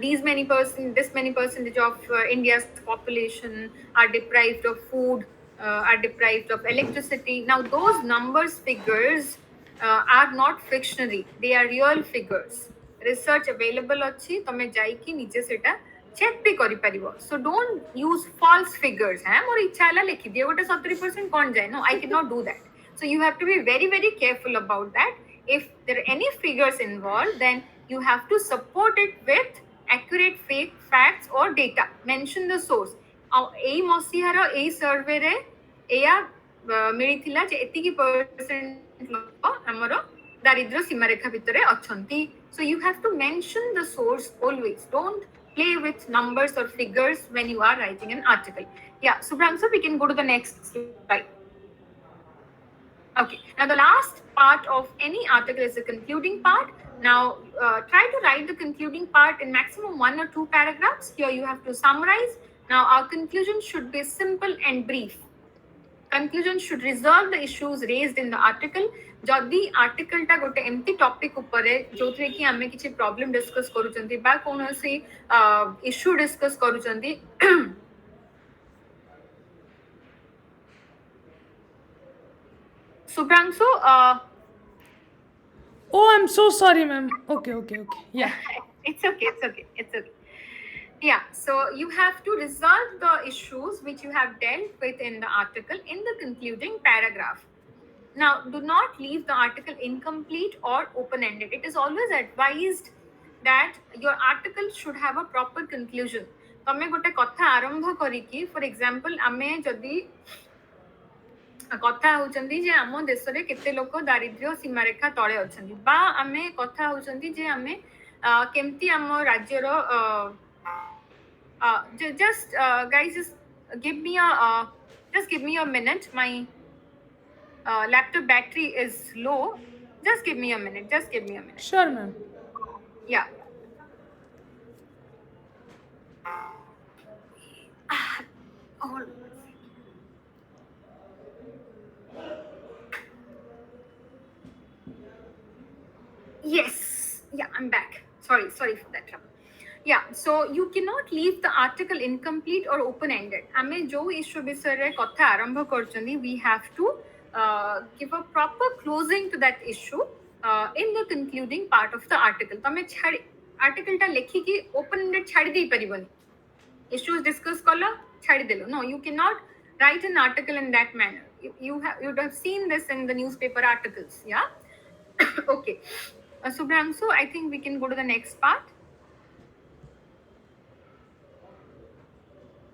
this many percentage of India's population are deprived of food, are deprived of electricity. Now those numbers, figures are not fictionary, they are real figures. Research available अच्छी, तमे जाइकी नीचे सेटा check भी करी परिबो. So don't use false figures. हैं मोर इच्छा ला लिखी दिए गोटे 70% कौन जाए. No, I cannot do that. So you have to be very, very careful about that. If there are any figures involved, then you have to support it with accurate fake facts or data. Mention the source. एई मसीहार एई सर्वे रे एया मिलिथिला जे एतिकी percent लोक हमरो दारिद्र्य सीमा रेखा भितरे अछंती. So you have to mention the source always. Don't play with numbers or figures when you are writing an article. Yeah, Subhranshu, we can go to the next slide. Okay, now the last part of any article is the concluding part. Now try to write the concluding part in maximum 1 or 2 paragraphs. Here you have to summarize. Now our conclusion should be simple and brief. Conclusion should resolve the issues raised in the article. जदि article टा गोटे एमती topic ऊपर जो थे कि हमें किसी प्रॉब्लम डिस्कस करूचंती बा कोनोसी इश्यू डिस्कस करूचंती, Subhranshu, Oh, I'm so sorry, ma'am. Okay. Yeah. it's okay. Yeah, so you have to resolve the issues which you have dealt with in the article in the concluding paragraph. Now, do not leave the article incomplete or open-ended. It is always advised that your article should have a proper conclusion. तमे गोटे कथा आरंभ करिकी, for example, आमे जदि कथा होचंदी जे आम देश रे केते लोक दारिद्र्य सीमा रेखा तळे अछंती, बा आमे कथा होचंदी जे आमे केमती आम राज्य रो just guys, just give me a minute. My laptop battery is low. Just give me a minute. Sure, ma'am. Yeah. Hold on. Yes, yeah, I'm back. Sorry for that trouble. Yeah, so you cannot leave the article incomplete or open-ended. ଆମେ ଯୋଉ issue ବିଷୟରେ କଥା ଆରମ୍ଭ କରୁଛନ୍ତି, we have to give a proper closing to that issue in the concluding part of the article. ତମେ article ଟା ଲେଖିକି open-ended ଛାଡ଼ି ଦେଇ ପାରିବନି. Issues discuss kala chhadi delo. No, you cannot write an article in that manner. You'd have seen this in the newspaper articles. Yeah. Okay. Subhramsu, I think we can go to the next part.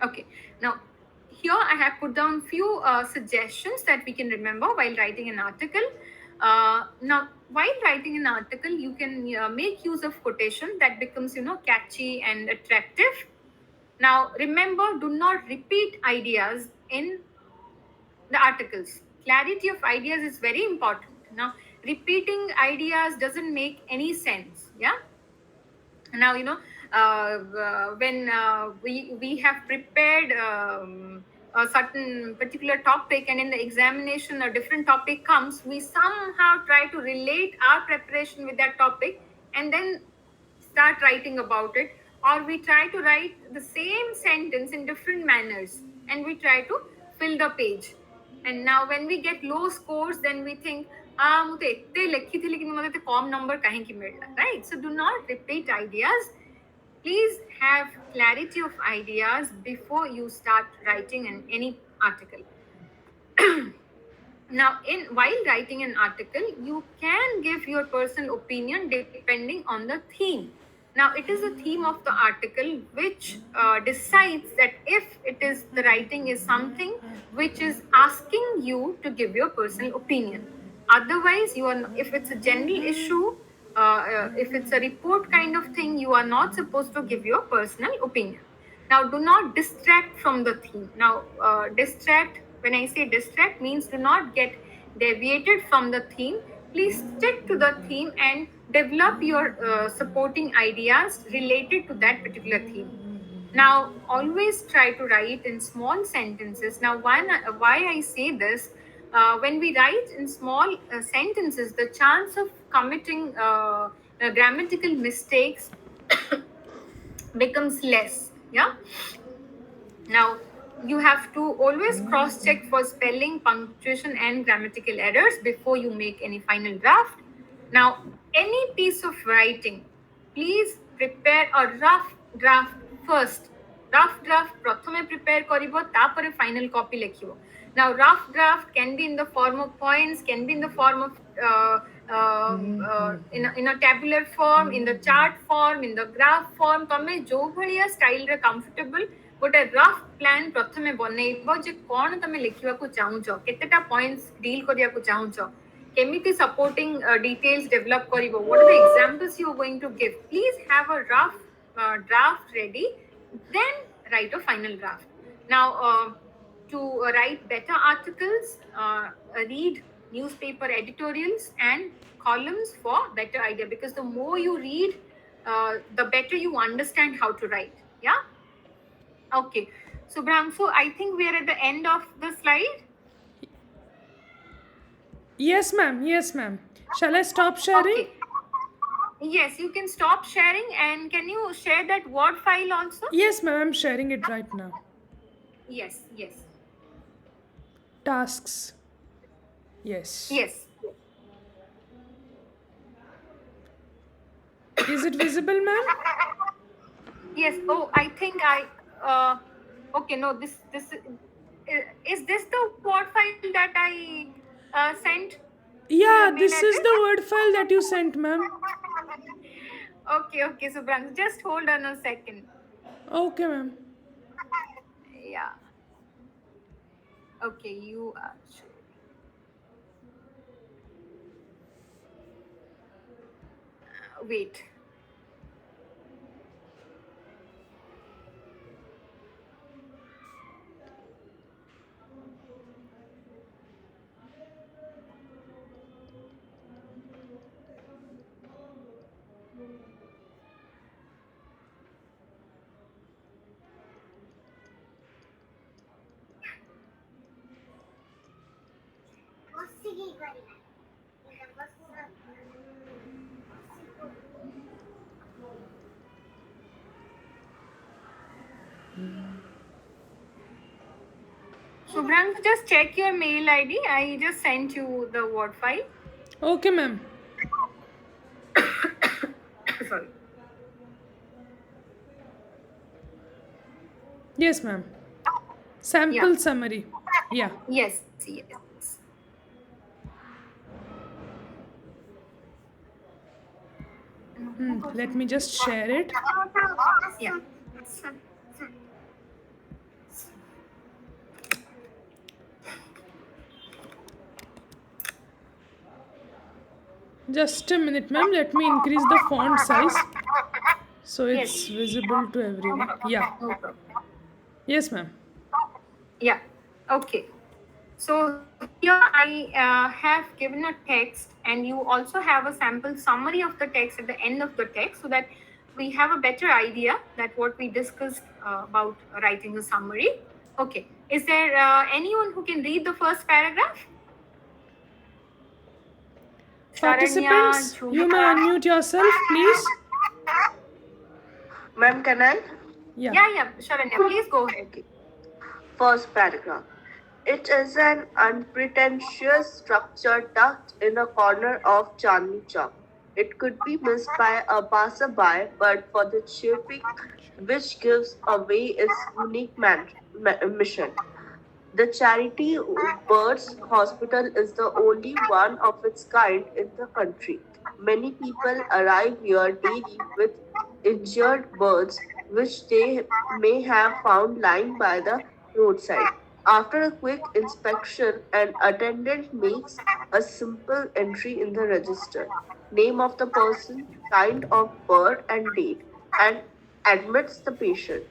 Okay. Now, here I have put down few suggestions that we can remember while writing an article. Now, while writing an article, you can make use of quotation that becomes, catchy and attractive. Now, remember, do not repeat ideas in the articles. Clarity of ideas is very important. Now, repeating ideas doesn't make any sense. Yeah. Now, when we have prepared a certain particular topic, and in the examination a different topic comes, we somehow try to relate our preparation with that topic and then start writing about it, or we try to write the same sentence in different manners and we try to fill the page. And now when we get low scores, then we think ମୁଁ ତ ଏତେ ଲେଖିଥିଲି କିନ୍ତୁ ମୋତେ ଏତେ କମ୍ number କାହିଁକି ମିଳିଲା, right? So do not repeat ideas. Please have clarity of ideas before you start writing in any article. Now, while writing an article, you can give your personal opinion depending on the theme. Now, it is the theme of the article which decides that if the writing is something which is asking you to give your personal opinion. Otherwise, if it's a general issue, if it's a report kind of thing, you are not supposed to give your personal opinion. Now, do not distract from the theme. Now, when I say distract, means do not get deviated from the theme. Please stick to the theme and develop your supporting ideas related to that particular theme. Now, always try to write in small sentences. Now, why I say this, when we write in small sentences, the chance of committing grammatical mistakes becomes less. Yeah. Now, you have to always cross-check for spelling, punctuation, and grammatical errors before you make any final draft. Now, any piece of writing, please prepare a rough draft first. Rough draft prathame prepare karibo, tapare final copy lekhibo. Now, rough draft can be in the form of points, can be in the form of in a tabular form, in the chart form, in the graph form. Tame jo bhaliya style re comfortable, गोटे rough plan प्रथमे बनैब जे कौन तमे लिखिबा को चाहुछ, केतेटा points deal करिया को चाहुछ, केमिति सपोर्टिंग डिटेल्स डेवलप करिवो, what are the examples you are going to give. Please have a rough draft ready, then write a final draft. Now, to write better articles, read newspaper editorials and columns for better idea, because the more you read, the better you understand how to write. Yeah. Okay, so Bramso, I think we are at the end of the slide. Yes, ma'am. Yes, ma'am. Shall I stop sharing? Okay. Yes, you can stop sharing, and can you share that Word file also? Yes, ma'am. I'm sharing it right now. Yes, yes. Tasks. Yes. Yes. Is it visible, ma'am? Yes. Oh, I think okay, no, this is this the Word file that I sent? Yeah, this is the Word file that you sent, ma'am. Okay, so Brans, just hold on a second. Okay, ma'am. Yeah. Okay, you are. Wait. Subhranshu, just check your mail ID. I just sent you the Word file. Okay, ma'am. Sorry. Yes, ma'am. Sample Yeah. summary. Yeah. Yes. Yes. Let me just share it. Yeah. Just a minute, ma'am. Let me increase the font size so it's Yes. visible to everyone. Yeah. No problem. Yes, ma'am. Yeah. Okay. So here I have given a text, and you also have a sample summary of the text at the end of the text, so that we have a better idea that what we discussed about writing a summary. Okay. Is there anyone who can read the first paragraph? Participants, Sharanya, you may Jhumika. unmute yourself, please. Ma'am, can I? Yeah. Yeah, Sharanya, please go ahead. First paragraph. It is an unpretentious structure tucked in a corner of Chandni Chowk. It could be missed by a passerby, but for the chirping which gives away its unique mission. The charity Birds Hospital is the only one of its kind in the country. Many people arrive here daily with injured birds which they may have found lying by the roadside. After a quick inspection, an attendant makes a simple entry in the register: name of the person, kind of bird, and date, and admits the patient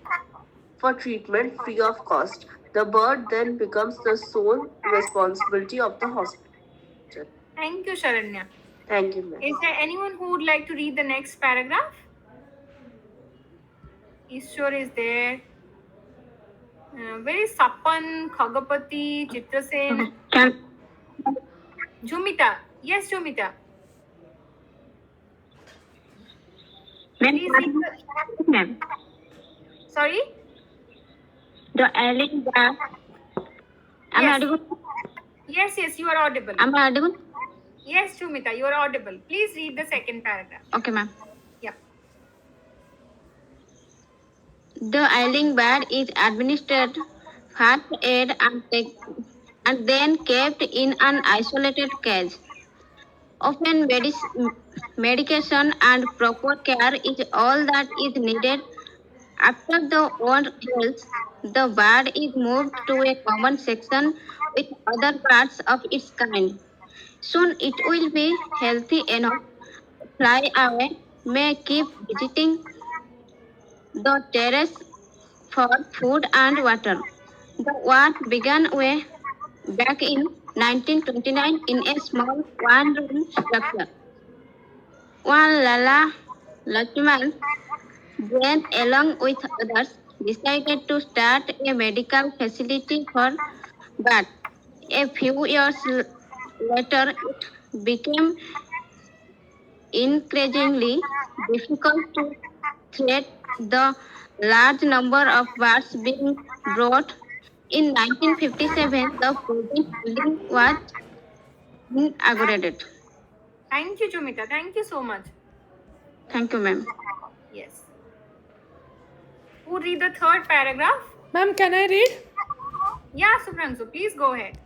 for treatment free of cost. The bird then becomes the sole responsibility of the hospital. Thank you, Sharanya. Thank you, ma'am. Is there anyone who would like to read the next paragraph? Ishwar is there. Where is Sapan, Khagapati, Chitrasen? Jhumita. Yes, Jhumita. Please read the... Ma'am, Sorry? the alien bar. Am I Yes. audible? Yes, you are audible. Am I audible? Yes, Jhumita, you are audible. Please read the second paragraph. Okay, ma'am. Yeah. The ailing bird is administered first aid and then kept in an isolated cage. Often medication and proper care is all that is needed. After the wound heals, the bird is moved to a common section with other birds of its kind. Soon it will be healthy enough to fly away, may keep visiting the terrace for food and water. The war began way back in 1929 in a small one-room structure. One Lala Lakshman then, along with others, decided to start a medical facility for birds. A few years later, it became increasingly difficult to treat the large number of birds being brought. In 1957, the present building was inaugurated. Thank you, Jhumita. Thank you so much. Thank you, ma'am. Yes. Who would read the third paragraph? Ma'am, can I read? Yeah, Subhranshu, please go ahead.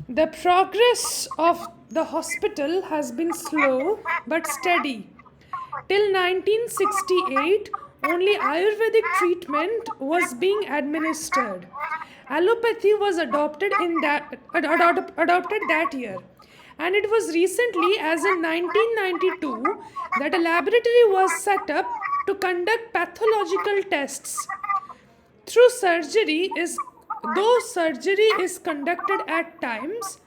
The progress of the hospital has been slow but steady. Till 1968, only Ayurvedic treatment was being administered. Allopathy was adopted that year. And it was recently, as in 1992, that a laboratory was set up to conduct pathological tests. Though surgery is conducted at times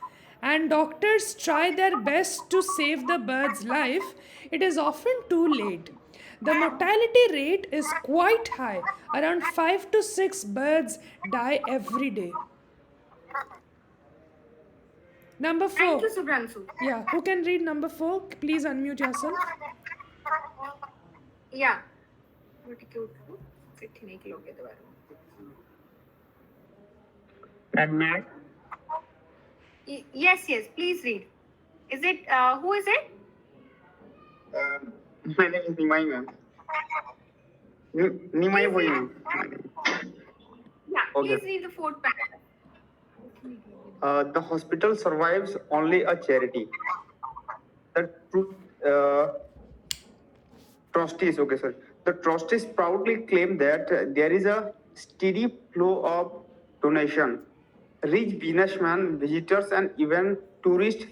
and doctors try their best to save the bird's life, it is often too late. The mortality rate is quite high. Around 5 to 6 birds die every day. Number 4. Thank you, Subhranshu. Yeah, who can read number 4? Please unmute yourself. Yeah. फिर ठीक है, फिर नहीं कि लोग ये दोबारा And Matt? Yes, yes, please read. Is it, who is it? My name is Nimai, ma'am. Nimai Bhoi, ma'am. My name. Yeah, Okay. please read the fourth paragraph. The hospital survives only a charity. The trustees, okay, sir. The trustees proudly claim that there is a steady flow of donation. Rich businessmen, visitors, and even tourists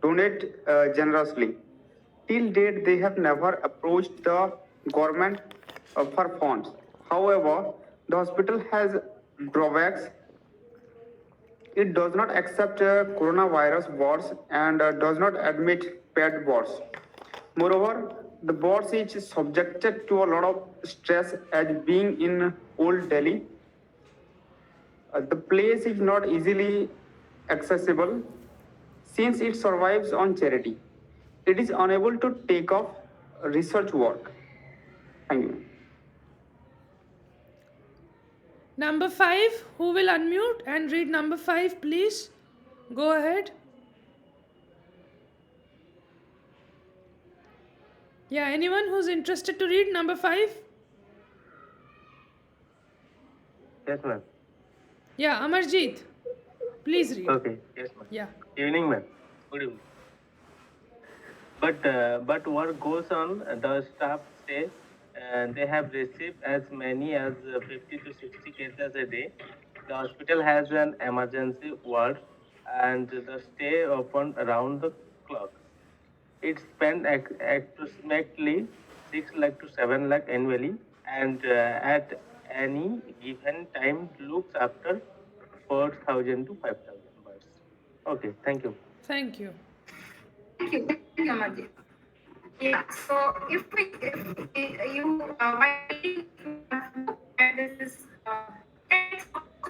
donate generously. Till date, they have never approached the government for funds. However, the hospital has drawbacks. It does not accept coronavirus wards and does not admit pet wards. Moreover, the board is subjected to a lot of stress as being in Old Delhi. The place is not easily accessible since it survives on charity. It is unable to take off research work. Thank you. Number 5, who will unmute and read number 5, please? Go ahead. Yeah, anyone who's interested to read number 5? Yes, ma'am. Yeah, Amarjeet, please read. Okay. Yes, ma'am. Yeah. Evening, ma'am. Good evening. But what goes on? The staff says they have received as many as 50 to 60 cases a day. The hospital has an emergency ward, and the stay open around the clock. It spends approximately 6 lakh to 7 lakh annually, and at any given time looks after 4,000 to 5,000 birds. Okay, thank you. Thank you. Thank you, Amarjit. Yeah, so if you, this is,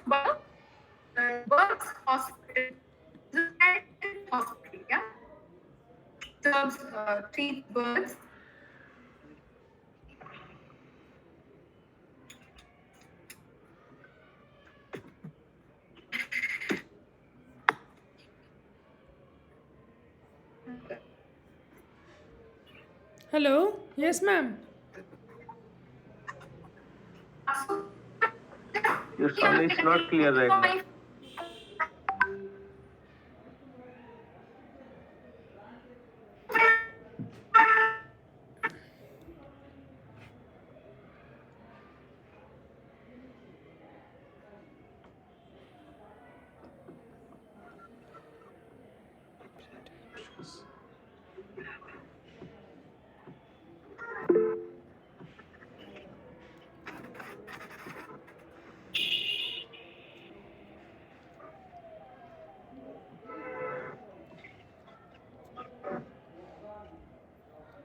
about Berks Hospital, this is a hospital, yeah? Serves, treat birds. Hello? Yes, ma'am. Your sound is not clear right now.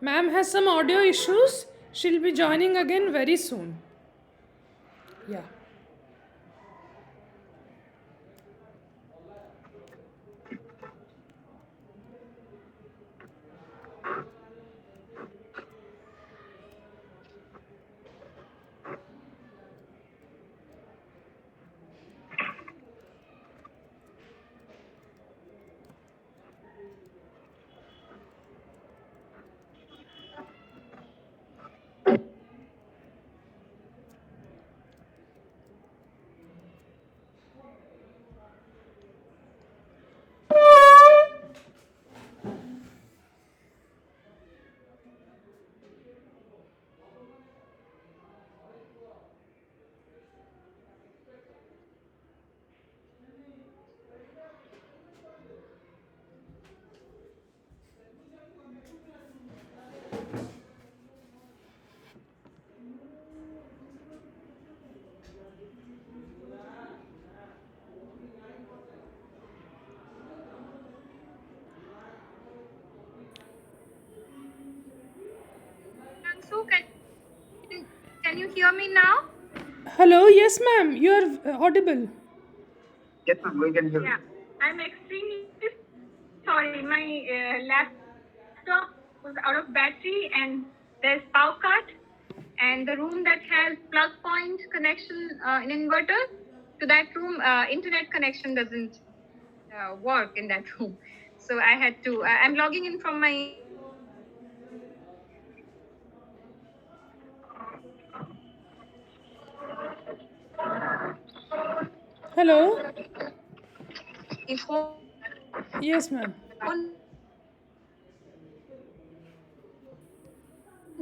Ma'am has some audio issues. She'll be joining again very soon. Yeah. So can you hear me now? Hello? Yes, ma'am. You are audible. Yes, ma'am, we can hear you. Yeah, I'm extremely sorry. My laptop was out of battery and there's power cut. and the room that has plug point connection in inverter, to that room, internet connection doesn't work in that room. So I had to, I'm logging in from my Hello? phone Yes, ma'am.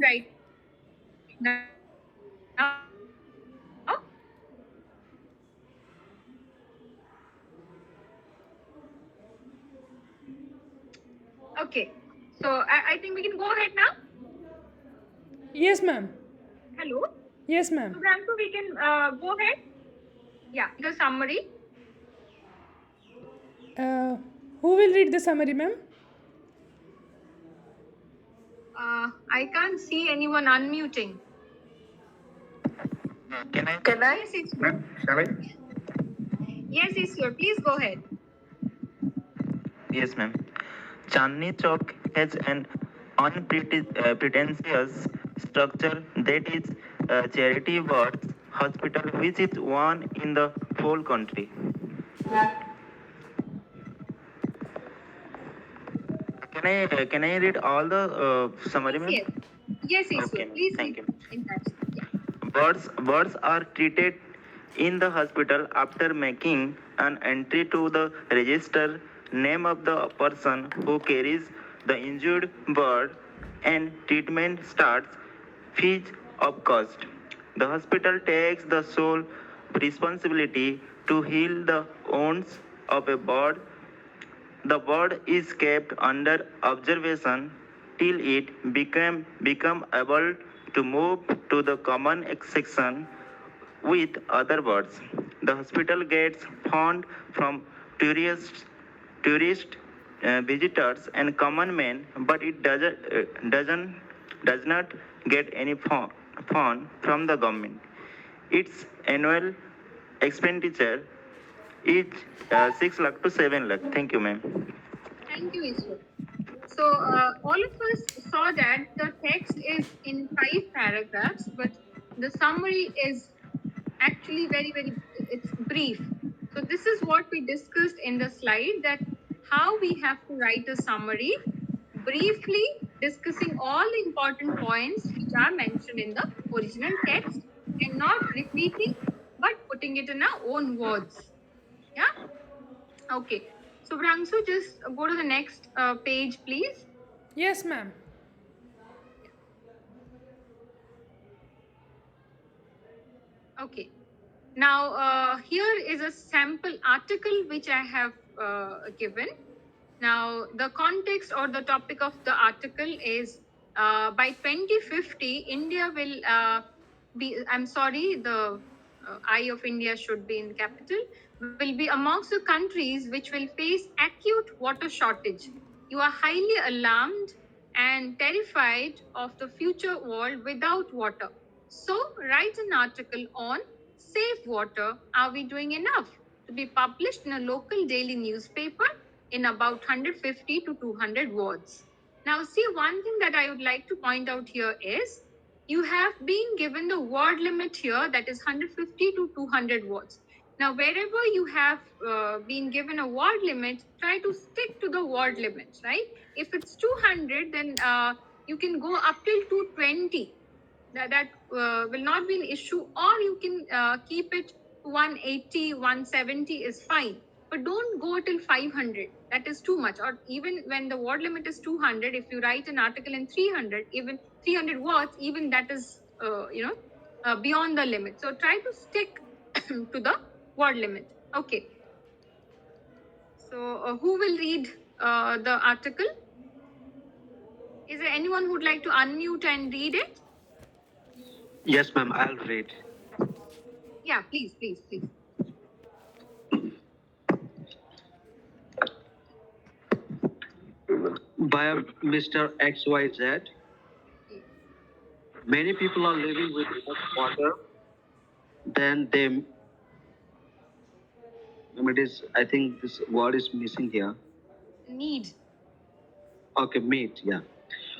right now. Okay, so I think we can go ahead now. Yes, ma'am. Hello. Yes, So ma'am. Branko, we can go ahead. Yeah, the summary. Uh, who will read the summary, ma'am? I can't see anyone unmuting. Can I? Can I? Yes, it's Ma'am, shall I? yes, it's your. Please go ahead. Yes, ma'am. Chandni Chowk has an unpretentious structure that is a charity works hospital, which is one in the whole country. Can I read all the summary, ma'am? Yes, yes, it's Okay, your. ma'am. Please Thank read you. in that. Yeah. Birds are treated in the hospital after making an entry to the register name of the person who carries the injured bird, and treatment starts free of cost. The hospital takes the sole responsibility to heal the wounds of a bird. The bird is kept under observation till it become able to move to the common section with other birds. The hospital gets fund from tourist visitors and common men, but it does not get any fund from the government. Its annual expenditure is 6 lakh to 7 lakh. Thank you, ma'am. Thank you, Iswar. So all of us saw that the text is in 5 paragraphs, but the summary is actually very, it's brief. So this is what we discussed in the slide, that how we have to write a summary, briefly discussing all the important points which are mentioned in the original text and not repeating, but putting it in our own words. Yeah. Okay. So Brangsu, just go to the next page, please. Yes, ma'am. Okay. Now, here is a sample article which I have given. Now, the context or the topic of the article is by 2050, India will be, I'm sorry, the eye of India should be in the capital, will be amongst the countries which will face acute water shortage. You are highly alarmed and terrified of the future world without water. So, write an article on Safe Water. Are we doing enough? To be published in a local daily newspaper in about 150 to 200 words. Now, see, one thing that I would like to point out here is you have been given the word limit here, that is 150 to 200 words. Now, wherever you have been given a word limit, try to stick to the word limit, right? If it's 200, then you can go up till 220. That will not be an issue, or you can keep it 180, 170 is fine, but don't go till 500. That is too much. Or even when the word limit is 200, if you write an article in 300, even 300 words, even that is beyond the limit. So try to stick to the word limit. Okay. So who will read the article? Is there anyone who would like to unmute and read it? Yes, ma'am, I'll read. Yeah, please. By Mr. XYZ. Many people are living with less water than they. I think this word is missing here. Need. Okay, meat, yeah.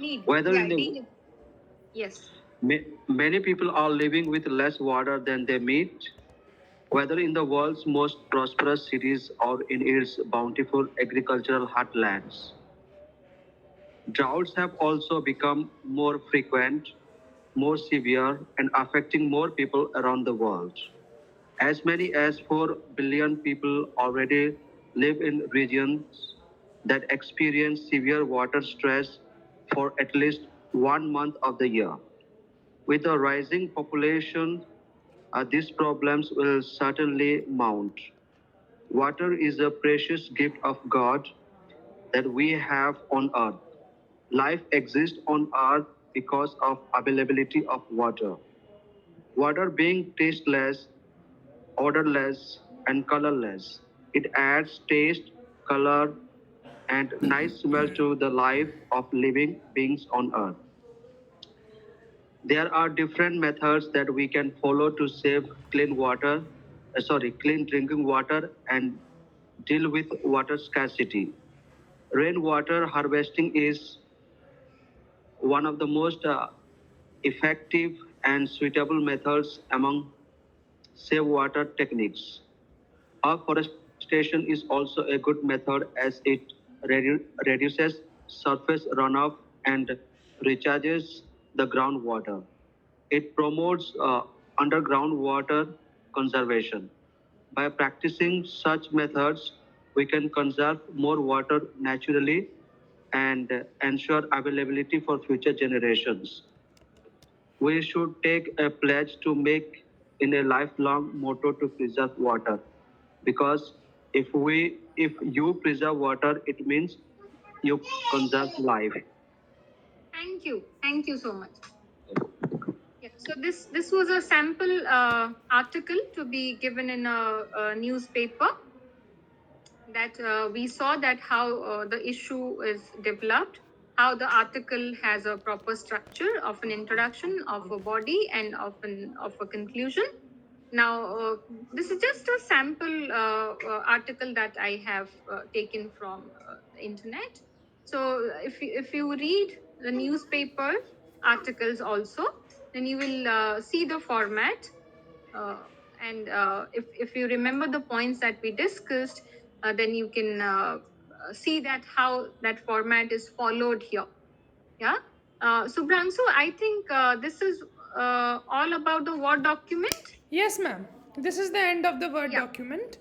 Need. Whether Yeah, in the need. Yes. Many people are living with less water than they meet, whether in the world's most prosperous cities or in its bountiful agricultural heartlands. Droughts have also become more frequent, more severe, and affecting more people around the world. As many as 4 billion people already live in regions that experience severe water stress for at least 1 month of the year. With the rising population, these problems will certainly mount. Water is a precious gift of God that we have on earth. Life exists on earth because of availability of water. Water being tasteless, odorless, and colorless, it adds taste, color, and nice smell to the life of living beings on earth. There are different methods that we can follow to save clean drinking water and deal with water scarcity. Rainwater harvesting is one of the most effective and suitable methods among save water techniques. Afforestation is also a good method as it reduces surface runoff and recharges the groundwater. It promotes underground water conservation. By practicing such methods, we can conserve more water naturally and ensure availability for future generations. We should take a pledge to make in a lifelong motto to preserve water, because if you preserve water, it means you conserve life. Thank you so much. Yeah, so this was a sample article to be given in a newspaper, that we saw that how the issue is developed, how the article has a proper structure of an introduction, of a body, and of a conclusion. Now, this is just a sample article that I have taken from the internet. So if you read the newspaper articles also, then you will see the format. And if you remember the points that we discussed, then you can see that how that format is followed here. Yeah. Subhrangshu, I think this is all about the Word document. Yes, ma'am. This is the end of the Word Yeah. document,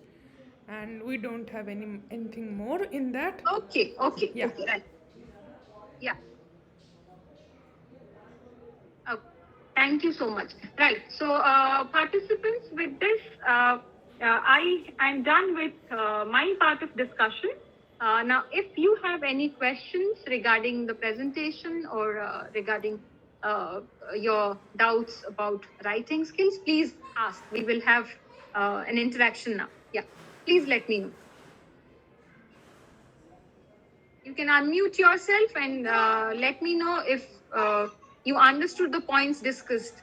and we don't have anything more in that. Okay. Yeah. Okay, right. Yeah. Okay. Thank you so much. Right. So, participants, with this, I'm done with my part of discussion. Now, if you have any questions regarding the presentation or regarding your doubts about writing skills, please ask. We will have an interaction now. Yeah. Please let me know. You can unmute yourself and let me know if you understood the points discussed.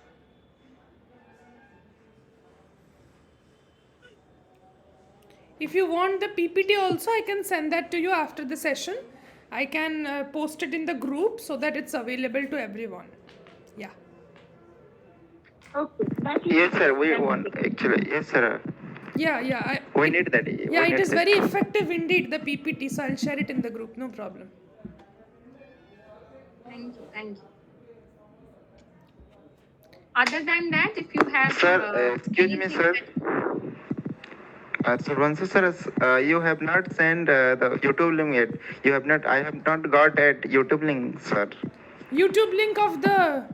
If you want the PPT also, I can send that to you after the session. I can post it in the group so that it's available to everyone. Yeah. Okay. That is Yes, sir. We want actually. Yes, sir. Yeah. We need that. Yeah, it is very effective indeed, the PPT. So I'll share it in the group. No problem. Thank you. Other than that, if you have Sir, excuse me, sir. Subhrangshu sir, you have not sent the YouTube link yet. You have not. I have not got at YouTube link, sir. YouTube link of the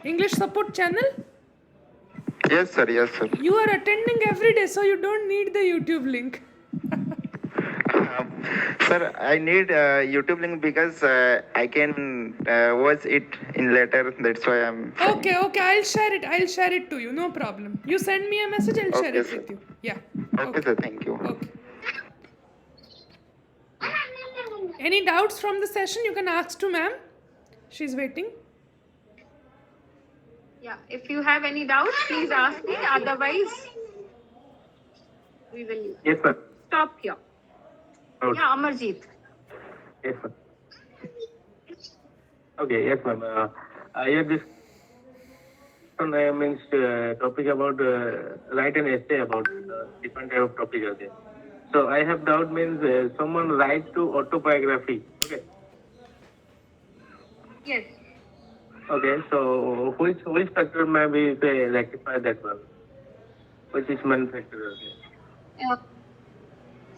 English support channel? Yes, sir. Yes, sir. You are attending every day, so you don't need the YouTube link. Sir, I need YouTube link because I can watch it in later. That's why I'm. Okay. I'll share it to you. No problem. You send me a message, I'll share Okay, it sir. with you. Yeah. Okay, sir. Thank you. Okay. Any doubts from the session, you can ask to ma'am. She's waiting. Yeah, if you have any doubts, please ask me. Otherwise, we will Yes, sir. stop here. Okay. Yeah, Amarjeet. Yes, sir. Okay, yes, ma'am. Yeah, this person means topic about write an essay about different type of topic are there. So I have doubt means someone write to autobiography. Okay. Yes. Okay. So which factor may be rectify that one? Which is main factor? Okay.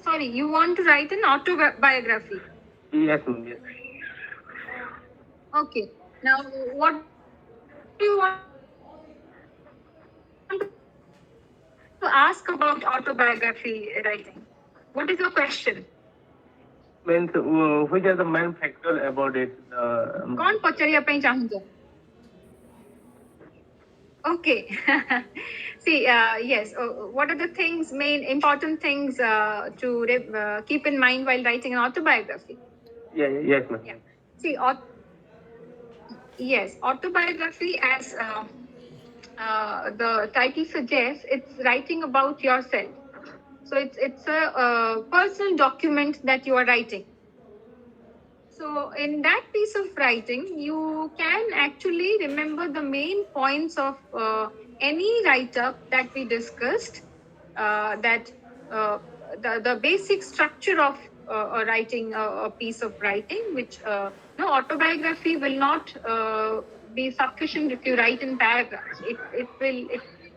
Sorry, you want to write an autobiography? Yes, ma'am. Yes. Okay. Now, what do you want to ask about autobiography writing? What is your question? Means which are the main factor about it? कौन पचरिया पे चाहूँगा? Okay. See, yes. What are the things, main important things to keep in mind while writing an autobiography? Yes, ma'am. Yeah. See, yes, autobiography, as the title suggests, it's writing about yourself. So it's a personal document that you are writing. So in that piece of writing, you can actually remember the main points of any write-up that we discussed, that the basic structure of writing a piece of writing, which no autobiography will not be sufficient if you write in paragraphs. It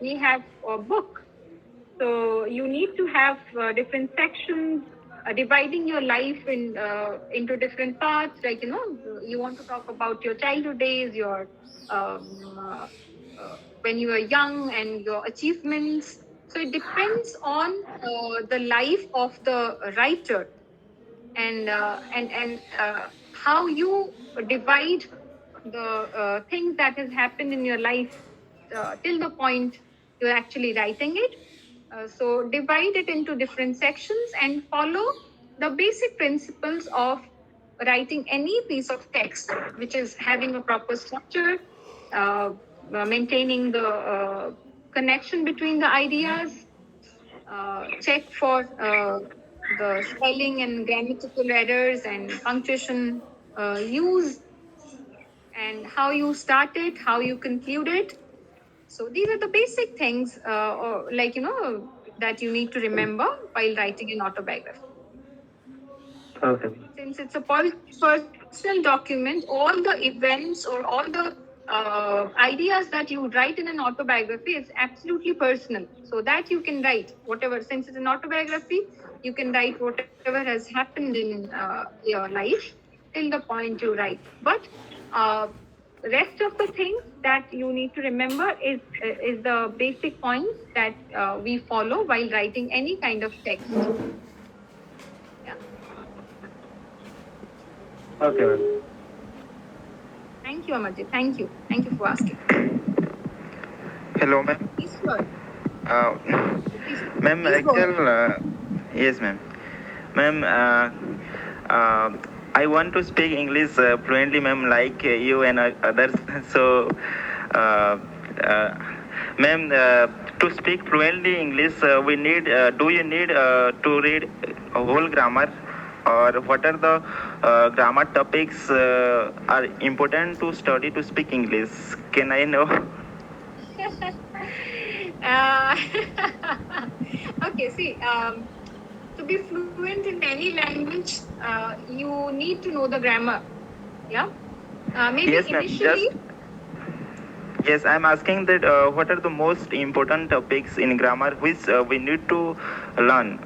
may have a book. So you need to have different sections, dividing your life into different parts. Like, you want to talk about your childhood days, your when you were young, and your achievements. So it depends on the life of the writer, and how you divide the things that has happened in your life till the point you're actually writing it. So divide it into different sections and follow the basic principles of writing any piece of text, which is having a proper structure, maintaining the connection between the ideas, check for the spelling and grammatical errors and punctuation use, and how you start it, how you conclude it. So these are the basic things, that you need to remember while writing an autobiography. Okay. Since it's a personal document, all the events or all the ideas that you write in an autobiography is absolutely personal. So that you can write whatever. Since it's an autobiography, you can write whatever has happened in your life till the point you write. But rest of the things that you need to remember is the basic points that we follow while writing any kind of text. Yeah. Okay, ma'am. Thank you, Amarjit. Thank you for asking. Hello, ma'am. Please, sir. Ma'am, Please go yes, ma'am. Ma'am, I want to speak English fluently, ma'am, like you and others. So, ma'am, to speak fluently English, we need. Do you need to read a whole grammar, or what are the grammar topics are important to study to speak English? Can I know? Okay, see, to be fluent in any language, you need to know the grammar. Yeah. Maybe Yes, ma'am. initially. Yes, I'm asking that what are the most important topics in grammar which we need to learn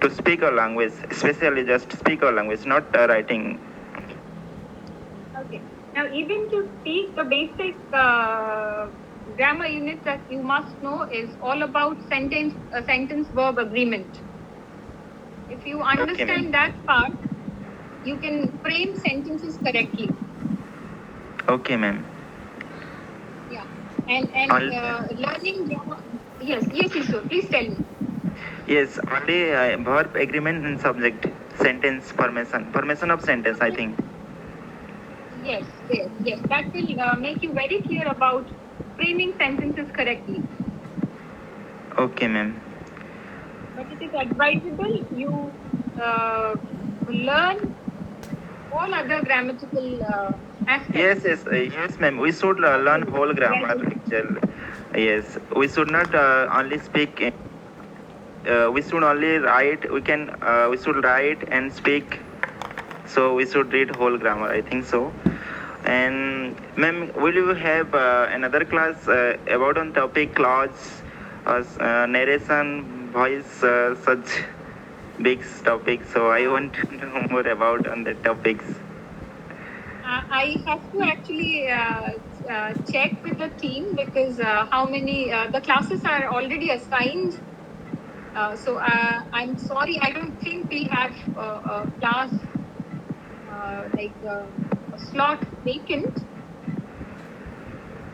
to speak a language, especially just speak a language, not writing. Okay. Now, even to speak the basic grammar unit that you must know is all about sentence-verb agreement. If you understand that part, you can frame sentences correctly. Okay, ma'am. Yeah. And learning grammar. Yes, sir. Please tell me. Yes, only verb agreement and subject, sentence formation of sentence, I think. Yes. That will make you very clear about framing sentences correctly. Okay, ma'am. But it is advisable you learn all other grammatical aspects. Yes, ma'am. We should learn whole grammar. Yes, we should not only speak. We should only write. We should write and speak. So we should read whole grammar. I think so. And ma'am, will you have another class about on topic clause, narration, voice, such big topics? So I want to know more about on the topics. I have to actually check with the team because how many the classes are already assigned. So I'm sorry, I don't think we have a class like a slot vacant.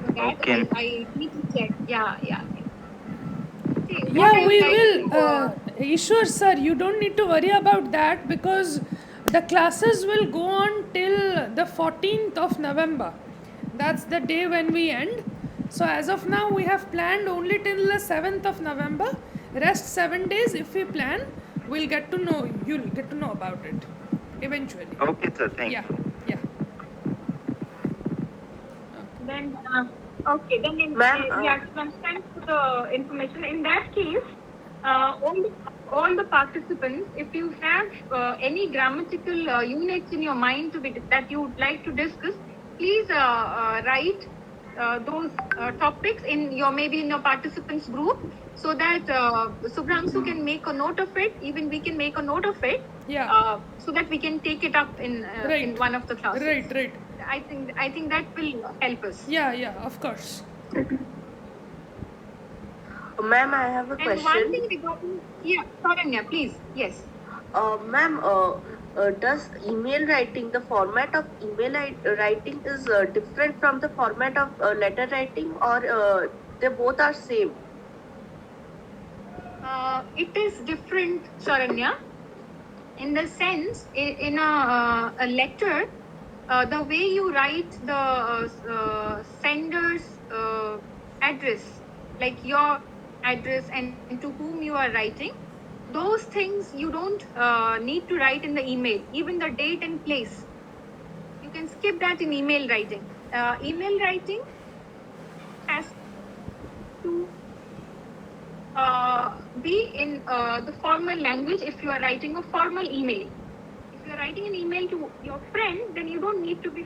For that, Okay. I need to check. Yeah. See, what Yeah, I we would like will. Ishwar sir, you don't need to worry about that because the classes will go on till the 14th of November. That's the day when we end. So as of now, we have planned only till the 7th of November. Rest 7 days, if we plan, we'll get to know. You'll get to know about it eventually. Okay, sir. Thank Yeah, you. yeah. Then okay, then Ma'am, thanks for the information. In that case, all the participants, if you have any grammatical units in your mind that you would like to discuss, please write those topics in your maybe in your participants group so that Subhramsu can make a note of it. Even we can make a note of it. Yeah. So that we can take it up in Right. one of the classes. Right. I think that will help us. Yeah, of course. Ma'am, I have a And one question. thing regarding Saranya, please. Yes. Ma'am, does email writing, the format of email writing is different from the format of letter writing, or they both are same? It is different, Saranya, in the sense in a letter, the way you write the sender's address, like your address and to whom you are writing, those things you don't need to write in the email. Even the date and place, you can skip that in email writing. Email writing has to be in the formal language if you are writing a formal email. If you are writing an email to your friend, then you don't need to be